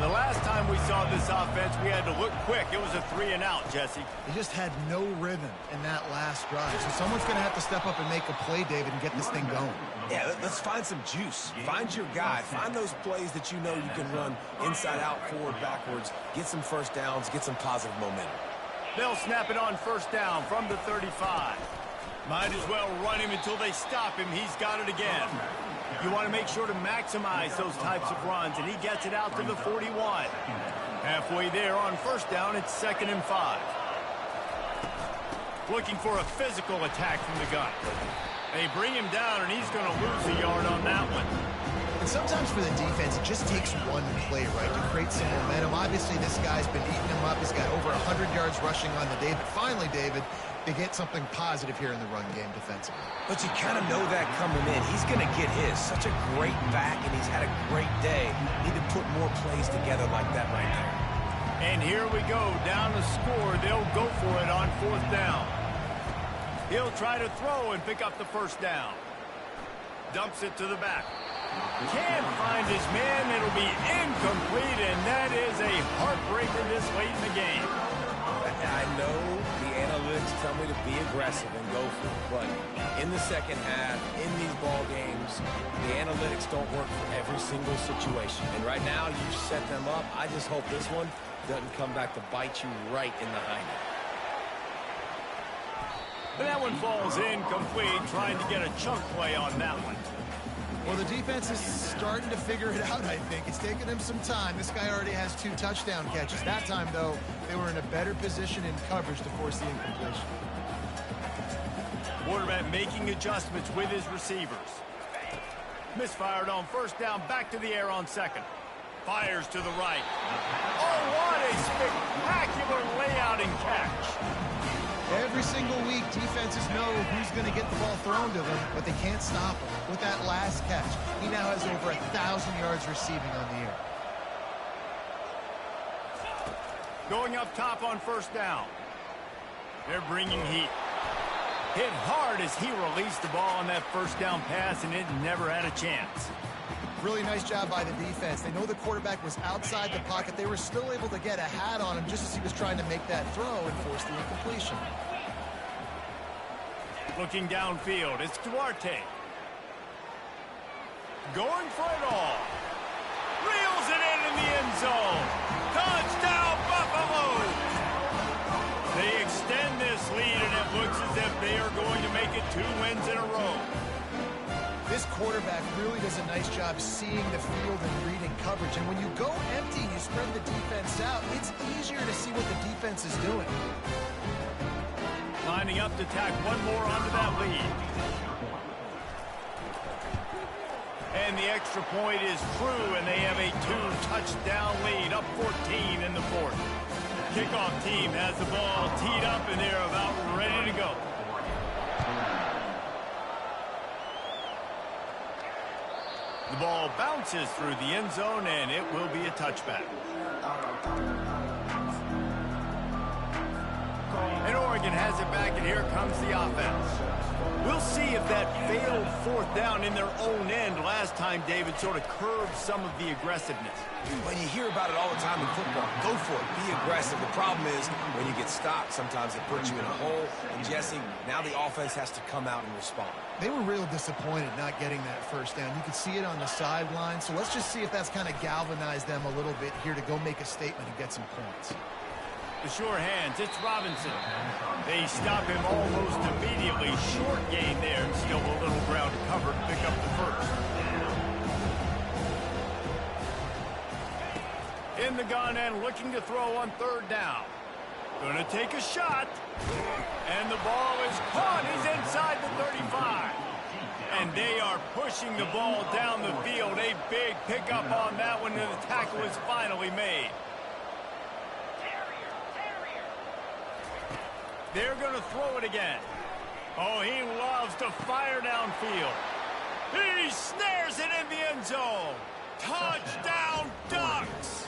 Speaker 1: The last time we saw this offense, we had to look quick. It was a 3-and-out, Jesse.
Speaker 2: They just had no rhythm in that last drive. So someone's going to have to step up and make a play, David, and get this thing going.
Speaker 3: Yeah, let's find some juice. Find your guy. Find those plays that you know you can run inside out, forward, backwards. Get some first downs. Get some positive momentum.
Speaker 1: They'll snap it on first down from the 35. Might as well run him until they stop him. He's got it again. You want to make sure to maximize those types of runs, and he gets it out to the 41. Halfway there on first down, it's 2nd and 5. Looking for a physical attack from the gun. They bring him down, and he's going to lose a yard on that one.
Speaker 2: And sometimes for the defense, it just takes one play, right, to create some momentum. Obviously, this guy's been eating him up. He's got over 100 yards rushing on the day. But finally, David, they get something positive here in the run game defensively.
Speaker 3: But you kind of know that coming in. He's going to get his. Such a great back, and he's had a great day. Need to put more plays together like that right there.
Speaker 1: And here we go. Down to score. They'll go for it on 4th down. He'll try to throw and pick up the first down. Dumps it to the back. Can't find his man. It'll be incomplete, and that is a heartbreaker this late in the game.
Speaker 3: I know the analytics tell me to be aggressive and go for it, but in the second half, in these ball games, the analytics don't work for every single situation. And right now, you set them up. I just hope this one doesn't come back to bite you right in the hind end.
Speaker 1: But that one falls incomplete, trying to get a chunk play on that one.
Speaker 2: Well, the defense is starting to figure it out, I think. It's taken them some time. This guy already has 2 touchdown catches. That time, though, they were in a better position in coverage to force the incompletion.
Speaker 1: Quarterback making adjustments with his receivers. Misfired on first down, back to the air on 2nd. Fires to the right. Oh, what a spectacular layout and catch.
Speaker 2: Every single week, defenses know who's going to get the ball thrown to them, but they can't stop him. With that last catch, he now has over 1,000 yards receiving on the air.
Speaker 1: Going up top on first down. They're bringing heat. Hit hard as he released the ball on that first down pass, and it never had a chance.
Speaker 2: Really nice job by the defense. They know the quarterback was outside the pocket. They were still able to get a hat on him just as he was trying to make that throw and force the incompletion.
Speaker 1: Looking downfield, it's Duarte. Going for it all. Reels it in the end zone. Touchdown, Buffalo! They extend this lead, and it looks as if they are going to make it 2 wins in a row.
Speaker 2: This quarterback really does a nice job seeing the field and reading coverage. And when you go empty and you spread the defense out, it's easier to see what the defense is doing.
Speaker 1: Lining up to tack one more onto that lead. And the extra point is true, and they have a 2-touchdown lead, up 14 in the 4th. Kickoff team has the ball teed up, and they're about ready to go. The ball bounces through the end zone, and it will be a touchback. And Oregon has it back, and here comes the offense. We'll see if that failed 4th down in their own end last time, David, sort of curbed some of the aggressiveness.
Speaker 3: When you hear about it all the time in football, go for it. Be aggressive. The problem is when you get stopped, sometimes it puts you in a hole. And, Jesse, now the offense has to come out and respond.
Speaker 2: They were real disappointed not getting that 1st down. You could see it on the sideline. So let's just see if that's kind of galvanized them a little bit here to go make a statement and get some points.
Speaker 1: The sure hands, it's Robinson. They stop him almost immediately. Short gain there, still a little ground to cover to pick up the 1st. In the gun and looking to throw on 3rd down. Gonna take a shot. And the ball is caught. He's inside the 35. And they are pushing the ball down the field. A big pickup on that one, and the tackle is finally made. They're going to throw it again. Oh, he loves to fire downfield. He snares it in the end zone. Touchdown, Ducks!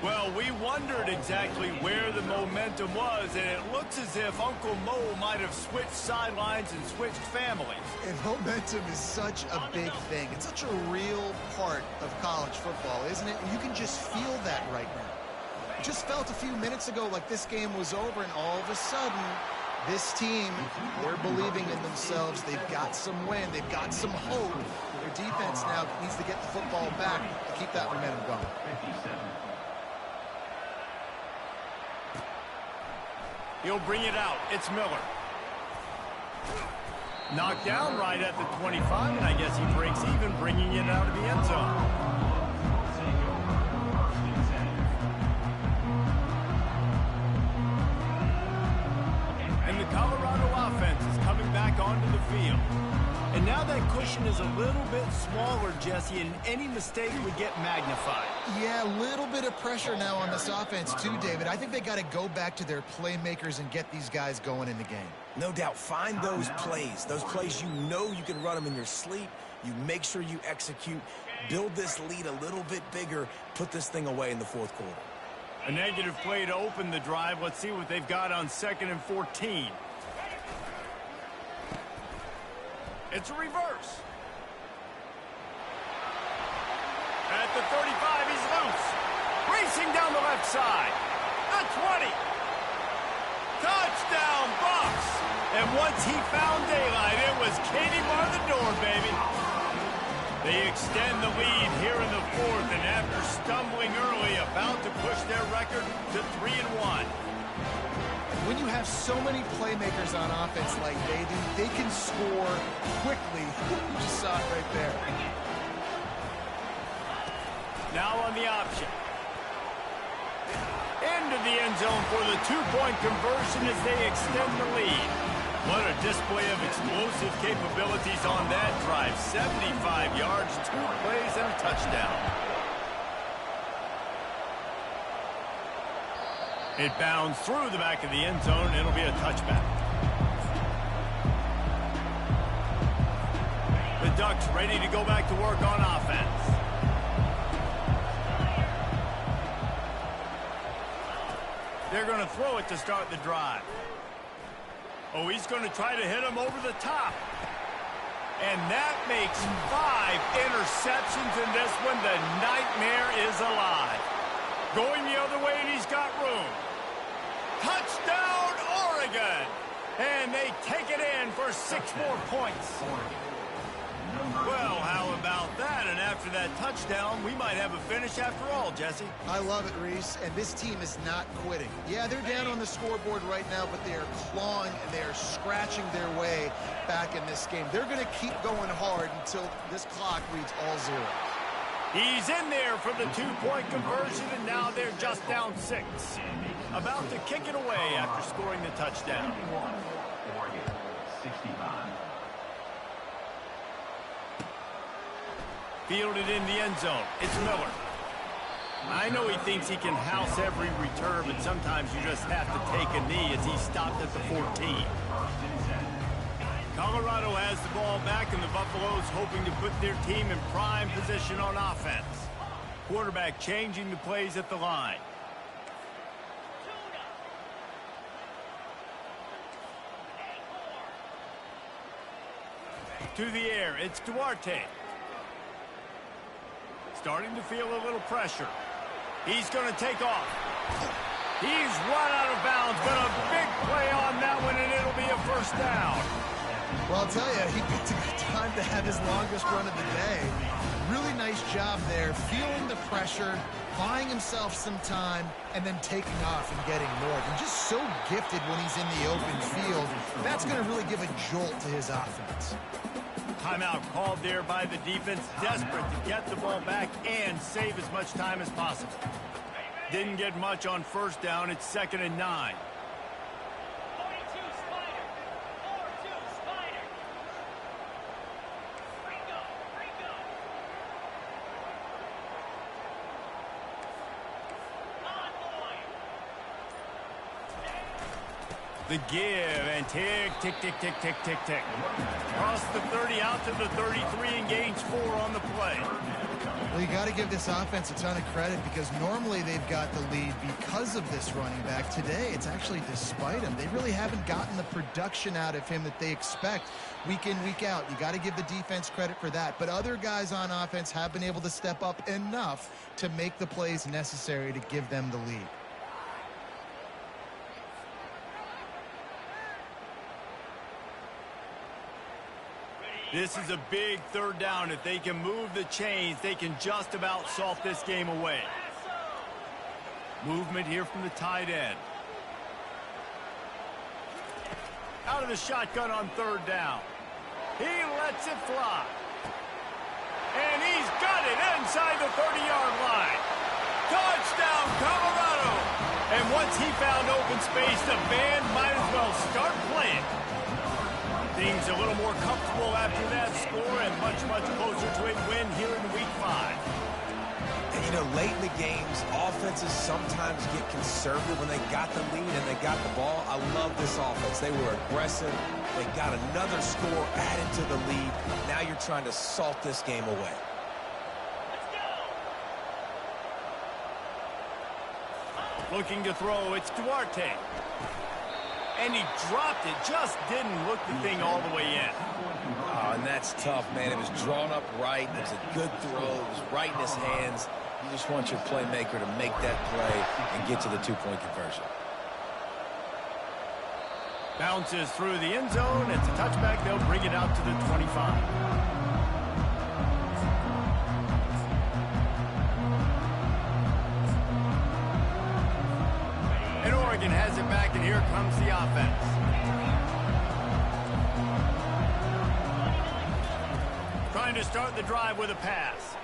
Speaker 1: Well, we wondered exactly where the momentum was, and it looks as if Uncle Mo might have switched sidelines and switched families.
Speaker 2: And momentum is such a big thing. It's such a real part of college football, isn't it? And you can just feel that right now. Just felt a few minutes ago like this game was over, and all of a sudden, this team, they're believing in themselves. They've got some wind. They've got some hope. Their defense now needs to get the football back to keep that momentum going.
Speaker 1: He'll bring it out. It's Miller. Knocked down right at the 25, and I guess he breaks even, bringing it out of the end zone. And the Colorado offense is coming back onto the field. And now that cushion is a little bit smaller, Jesse, and any mistake would get magnified.
Speaker 2: Yeah, a little bit of pressure now on this offense too, David. I think they got to go back to their playmakers and get these guys going in the game.
Speaker 3: No doubt. Find those plays you know you can run them in your sleep. You make sure you execute. Build this lead a little bit bigger. Put this thing away in the 4th quarter.
Speaker 1: A negative play to open the drive. Let's see what they've got on 2nd and 14. It's a reverse. At the 35, he's loose. Racing down the left side. The 20. Touchdown, Bucks. And once he found daylight, it was Katie bar the door, baby. They extend the lead here in the 4th, and after stumbling early, about to push their record to 3-1.
Speaker 2: When you have so many playmakers on offense like they do, they can score quickly. You just saw it right there.
Speaker 1: Now on the option. Into the end zone for the 2-point conversion as they extend the lead. What a display of explosive capabilities on that drive. 75 yards, 2 plays, and a touchdown. It bounds through the back of the end zone, and it'll be a touchback. The Ducks ready to go back to work on offense. They're going to throw it to start the drive. Oh, he's going to try to hit him over the top. And that makes 5 interceptions in this one. The nightmare is alive. Going the other way, and he's got room. Touchdown, Oregon! And they take it in for 6 more points. Well, how about that? And after that touchdown, we might have a finish after all, Jesse.
Speaker 2: I love it, Reese, and this team is not quitting. Yeah, they're down on the scoreboard right now, but they are clawing and they are scratching their way back in this game. They're going to keep going hard until this clock reads all 0.
Speaker 1: He's in there for the 2-point conversion, and now they're just down 6. About to kick it away after scoring the touchdown.
Speaker 4: Oregon, 65.
Speaker 1: Fielded in the end zone. It's Miller. I know he thinks he can house every return, but sometimes you just have to take a knee as he stopped at the 14. Colorado has the ball back, and the Buffaloes hoping to put their team in prime position on offense. Quarterback changing the plays at the line. To the air, it's Duarte. Starting to feel a little pressure. He's going to take off. He's run out of bounds, but a big play on that one, and it'll be a first down.
Speaker 2: Well, I'll tell you, he picked a good time to have his longest run of the day. Really nice job there, feeling the pressure, buying himself some time, and then taking off and getting north. And just so gifted when he's in the open field. That's going to really give a jolt to his offense.
Speaker 1: Timeout called there by the defense, desperate to get the ball back and save as much time as possible. Didn't get much on first down. It's 2nd and 9. The give and tick, tick, tick, tick, tick, tick, tick. Across the 30 out to the 33 and gains 4 on the play.
Speaker 2: Well, you got to give this offense a ton of credit because normally they've got the lead because of this running back. Today, it's actually despite him. They really haven't gotten the production out of him that they expect week in, week out. You got to give the defense credit for that. But other guys on offense have been able to step up enough to make the plays necessary to give them the lead.
Speaker 1: This is a big 3rd down. If they can move the chains, they can just about salt this game away. Movement here from the tight end. Out of the shotgun on 3rd down. He lets it fly. And he's got it inside the 30-yard line. Touchdown, Colorado! And once he found open space, the band might as well start playing. Things a little more comfortable after that score and much, much closer to a win here in Week 5.
Speaker 3: And, you know, late in the games, offenses sometimes get conservative when they got the lead and they got the ball. I love this offense. They were aggressive. They got another score added to the lead. Now you're trying to salt this game away.
Speaker 1: Looking to throw, it's Duarte. And he dropped it, just didn't look the thing all the way in.
Speaker 3: Oh, and that's tough, man. It was drawn up right. It was a good throw. It was right in his hands. You just want your playmaker to make that play and get to the 2-point conversion.
Speaker 1: Bounces through the end zone. It's a touchback. They'll bring it out to the 25. Oregon has it back, and here comes the offense. Trying to start the drive with a pass.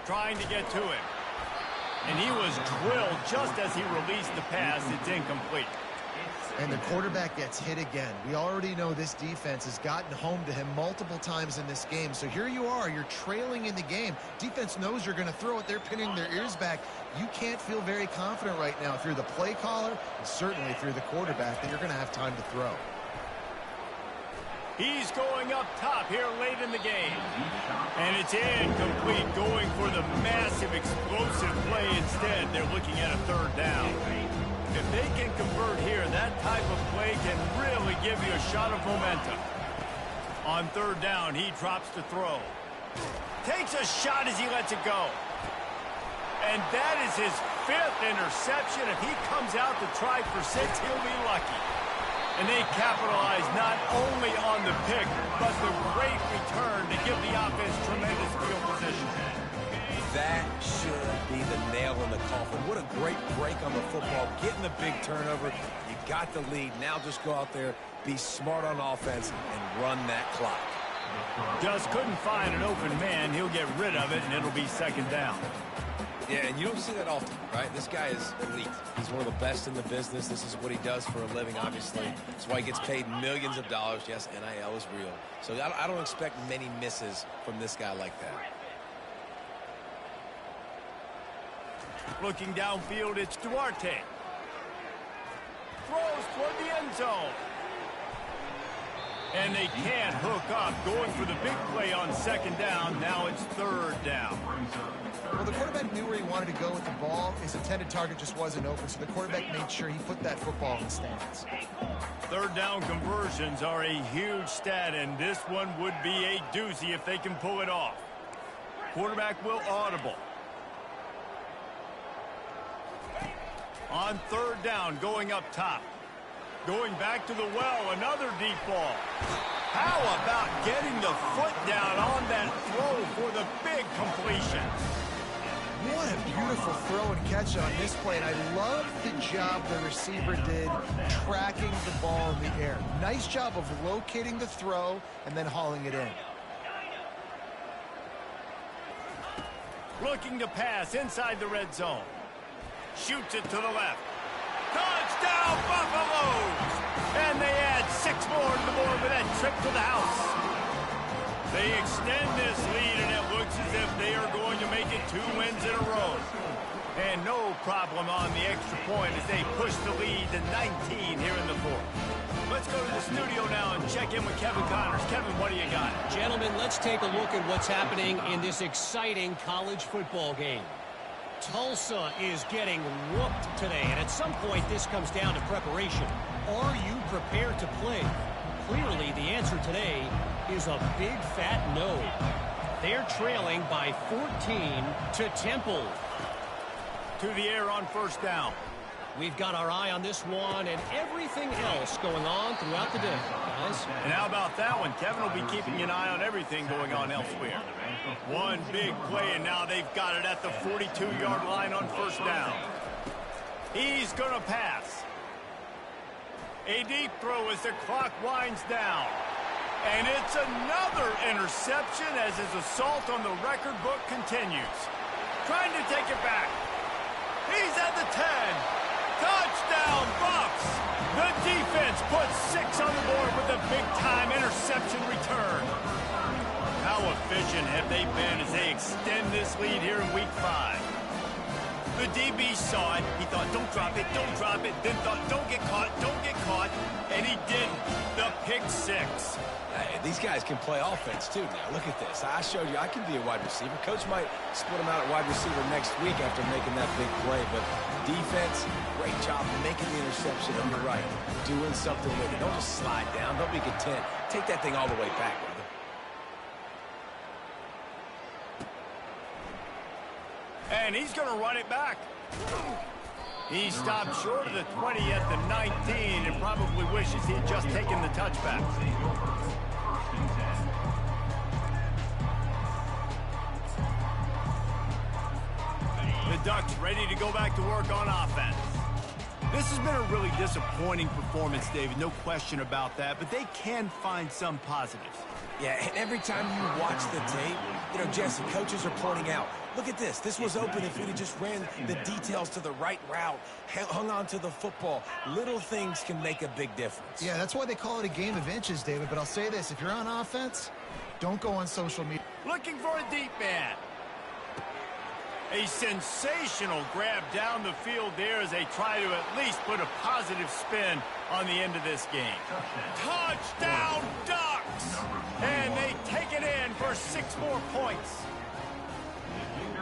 Speaker 1: Trying to get to him. And he was drilled just as he released the pass. It's incomplete.
Speaker 2: And the quarterback gets hit again. We already know this defense has gotten home to him multiple times in this game. So here you are, you're trailing in the game. Defense knows you're going to throw it. They're pinning their ears back. You can't feel very confident right now if you're the play caller, and certainly if you're the quarterback, that you're going to have time to throw.
Speaker 1: He's going up top here late in the game. And it's incomplete, going for the massive explosive play instead. They're looking at a 3rd down. If they can convert here, that type of play can really give you a shot of momentum. On 3rd down, he drops to throw. Takes a shot as he lets it go. And that is his 5th interception. If he comes out to try for 6, he'll be lucky. And they capitalize not only on the pick, but the great return to give the offense tremendous field position.
Speaker 3: That should be the nail in the coffin. What a great break on the football. Getting the big turnover. You got the lead. Now just go out there, be smart on offense, and run that clock.
Speaker 1: Just couldn't find an open man. He'll get rid of it, and it'll be second down.
Speaker 3: Yeah, and you don't see that often, right? This guy is elite. He's one of the best in the business. This is what he does for a living, obviously. That's why he gets paid millions of dollars. Yes, NIL is real. So I don't expect many misses from this guy like that.
Speaker 1: Looking downfield, it's Duarte. Throws toward the end zone. And they can't hook up. Going for the big play on second down. Now it's third down.
Speaker 2: Well, the quarterback knew where he wanted to go with the ball. His intended target just wasn't open, so the quarterback made sure he put that football in the stands.
Speaker 1: Third down conversions are a huge stat, and this one would be a doozy if they can pull it off. Quarterback will audible. On third down, going up top. Going back to the well, another deep ball. How about getting the foot down on that throw for the big completion?
Speaker 2: What a beautiful throw and catch on this play, and I love the job the receiver did tracking the ball in the air. Nice job of locating the throw and then hauling it in.
Speaker 1: Looking to pass inside the red zone. Shoots it to the left. Touchdown, Buffaloes! And they add 6 more to the board with that trip to the house. They extend this lead, and it looks as if they are going to make it 2 wins in a row. And no problem on the extra point as they push the lead to 19 here in the fourth. Let's go to the studio now and check in with Kevin Connors. Kevin, what do you got?
Speaker 5: Gentlemen, let's take a look at what's happening in this exciting college football game. Tulsa is getting whooped today, and at some point this comes down to preparation. Are you prepared to play? Clearly, the answer today is a big fat no. They're trailing by 14 to Temple.
Speaker 1: To the air on first down.
Speaker 5: We've got our eye on this one and everything else going on throughout the day, guys.
Speaker 1: And how about that one? Kevin will be keeping an eye on everything going on elsewhere. One big play, and now they've got it at the 42-yard line on first down. He's going to pass. A deep throw as the clock winds down. And it's another interception as his assault on the record book continues. Trying to take it back. He's at the 10. Touchdown, Bucks! The defense puts 6 on the board with a big-time interception return. How efficient have they been as they extend this lead here in Week 5? The DB saw it. He thought, don't drop it, don't drop it. Then thought, don't get caught, and he didn't. The pick 6.
Speaker 3: These guys can play offense, too, now. Look at this. I showed you I can be a wide receiver. Coach might split him out at wide receiver next week after making that big play. But defense, great job making the interception. And you're right, doing something with it. Don't just slide down. Don't be content. Take that thing all the way back, brother.
Speaker 1: And he's going to run it back. He stopped short of the 20 at the 19 and probably wishes he had just taken the touchback. The Ducks ready to go back to work on offense. This has been a really disappointing performance, David, no question about that, but they can find some positives.
Speaker 3: Yeah, and every time you watch the tape, you know, Jesse, coaches are pointing out, look at this. This was open if we'd have just ran the details to the right route, hung on to the football. Little things can make a big difference.
Speaker 2: Yeah, that's why they call it a game of inches, David. But I'll say this, if you're on offense, don't go on social media.
Speaker 1: Looking for a deep man. A sensational grab down the field there as they try to at least put a positive spin on the end of this game. Touchdown, Ducks! And they take it in for 6 more points.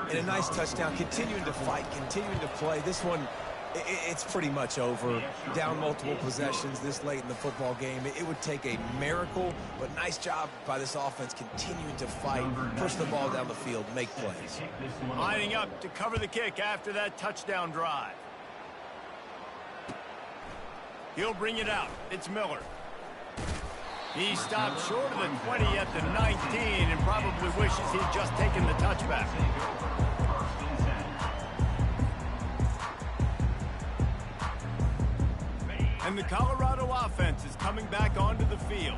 Speaker 3: And a nice touchdown, continuing to fight, continuing to play. This one, it's pretty much over. Down multiple possessions this late in the football game. It would take a miracle, but nice job by this offense continuing to fight, push the ball down the field, make plays.
Speaker 1: Lining up to cover the kick after that touchdown drive. He'll bring it out. It's Miller. He stopped short of the 20 at the 19 and probably wishes he'd just taken the touchback. And the Colorado offense is coming back onto the field.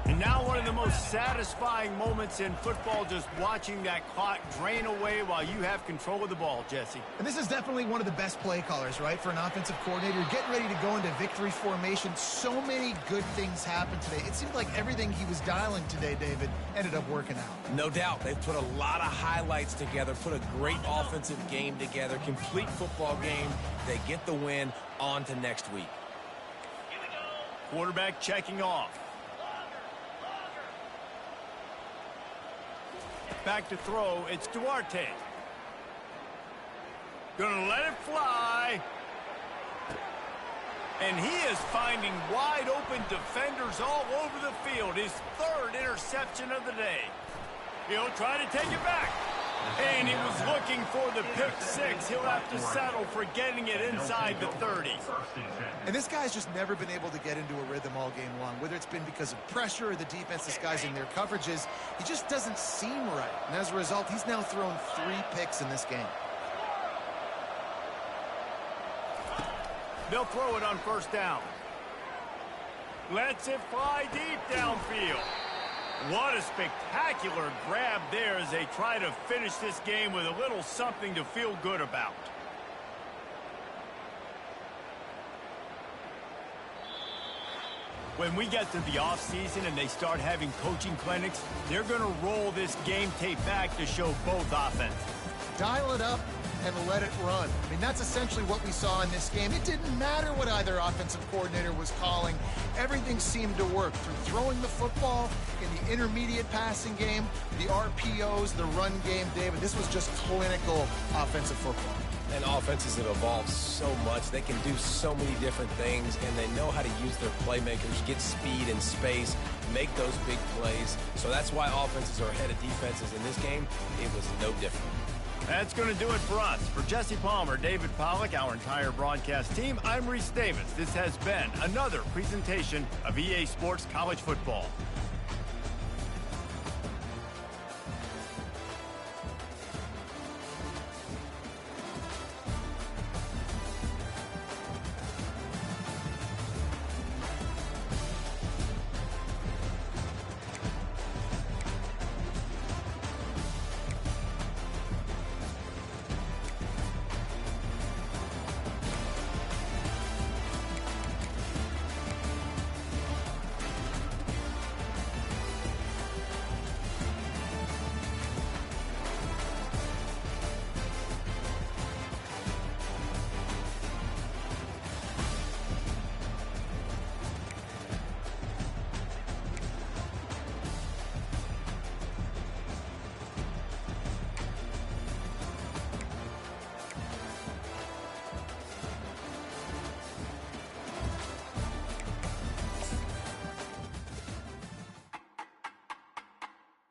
Speaker 1: And now one of the most satisfying moments in football, just watching that clock drain away while you have control of the ball, Jesse.
Speaker 2: And this is definitely one of the best play callers, right, for an offensive coordinator. Getting ready to go into victory formation. So many good things happened today. It seemed like everything he was dialing today, David, ended up working out.
Speaker 3: No doubt. They've put a lot of highlights together, put a great offensive game together, complete football game. They get the win. On to next week.
Speaker 1: Quarterback checking off. Back to throw, it's Duarte. Gonna let it fly. And he is finding wide open defenders all over the field. His third interception of the day. He'll try to take it back. And he was looking for the pick six. He'll have to settle for getting it inside the 30.
Speaker 2: And this guy's just never been able to get into a rhythm all game long, whether it's been because of pressure or the defense disguising their coverages. He just doesn't seem right. And as a result, he's now thrown 3 picks in this game.
Speaker 1: They'll throw it on first down. Lets it fly deep downfield. What a spectacular grab there as they try to finish this game with a little something to feel good about. When we get to the offseason and they start having coaching clinics, they're going to roll this game tape back to show both offenses.
Speaker 2: Dial it up and let it run. I mean, that's essentially what we saw in this game. It didn't matter what either offensive coordinator was calling. Everything seemed to work through throwing the football, in the intermediate passing game, the RPOs, the run game, David. This was just clinical offensive football.
Speaker 3: And offenses have evolved so much. They can do so many different things, and they know how to use their playmakers, get speed and space, make those big plays. So that's why offenses are ahead of defenses in this game. It was no different.
Speaker 1: That's going to do it for us. For Jesse Palmer, David Pollack, our entire broadcast team, I'm Reese Davis. This has been another presentation of EA Sports College Football.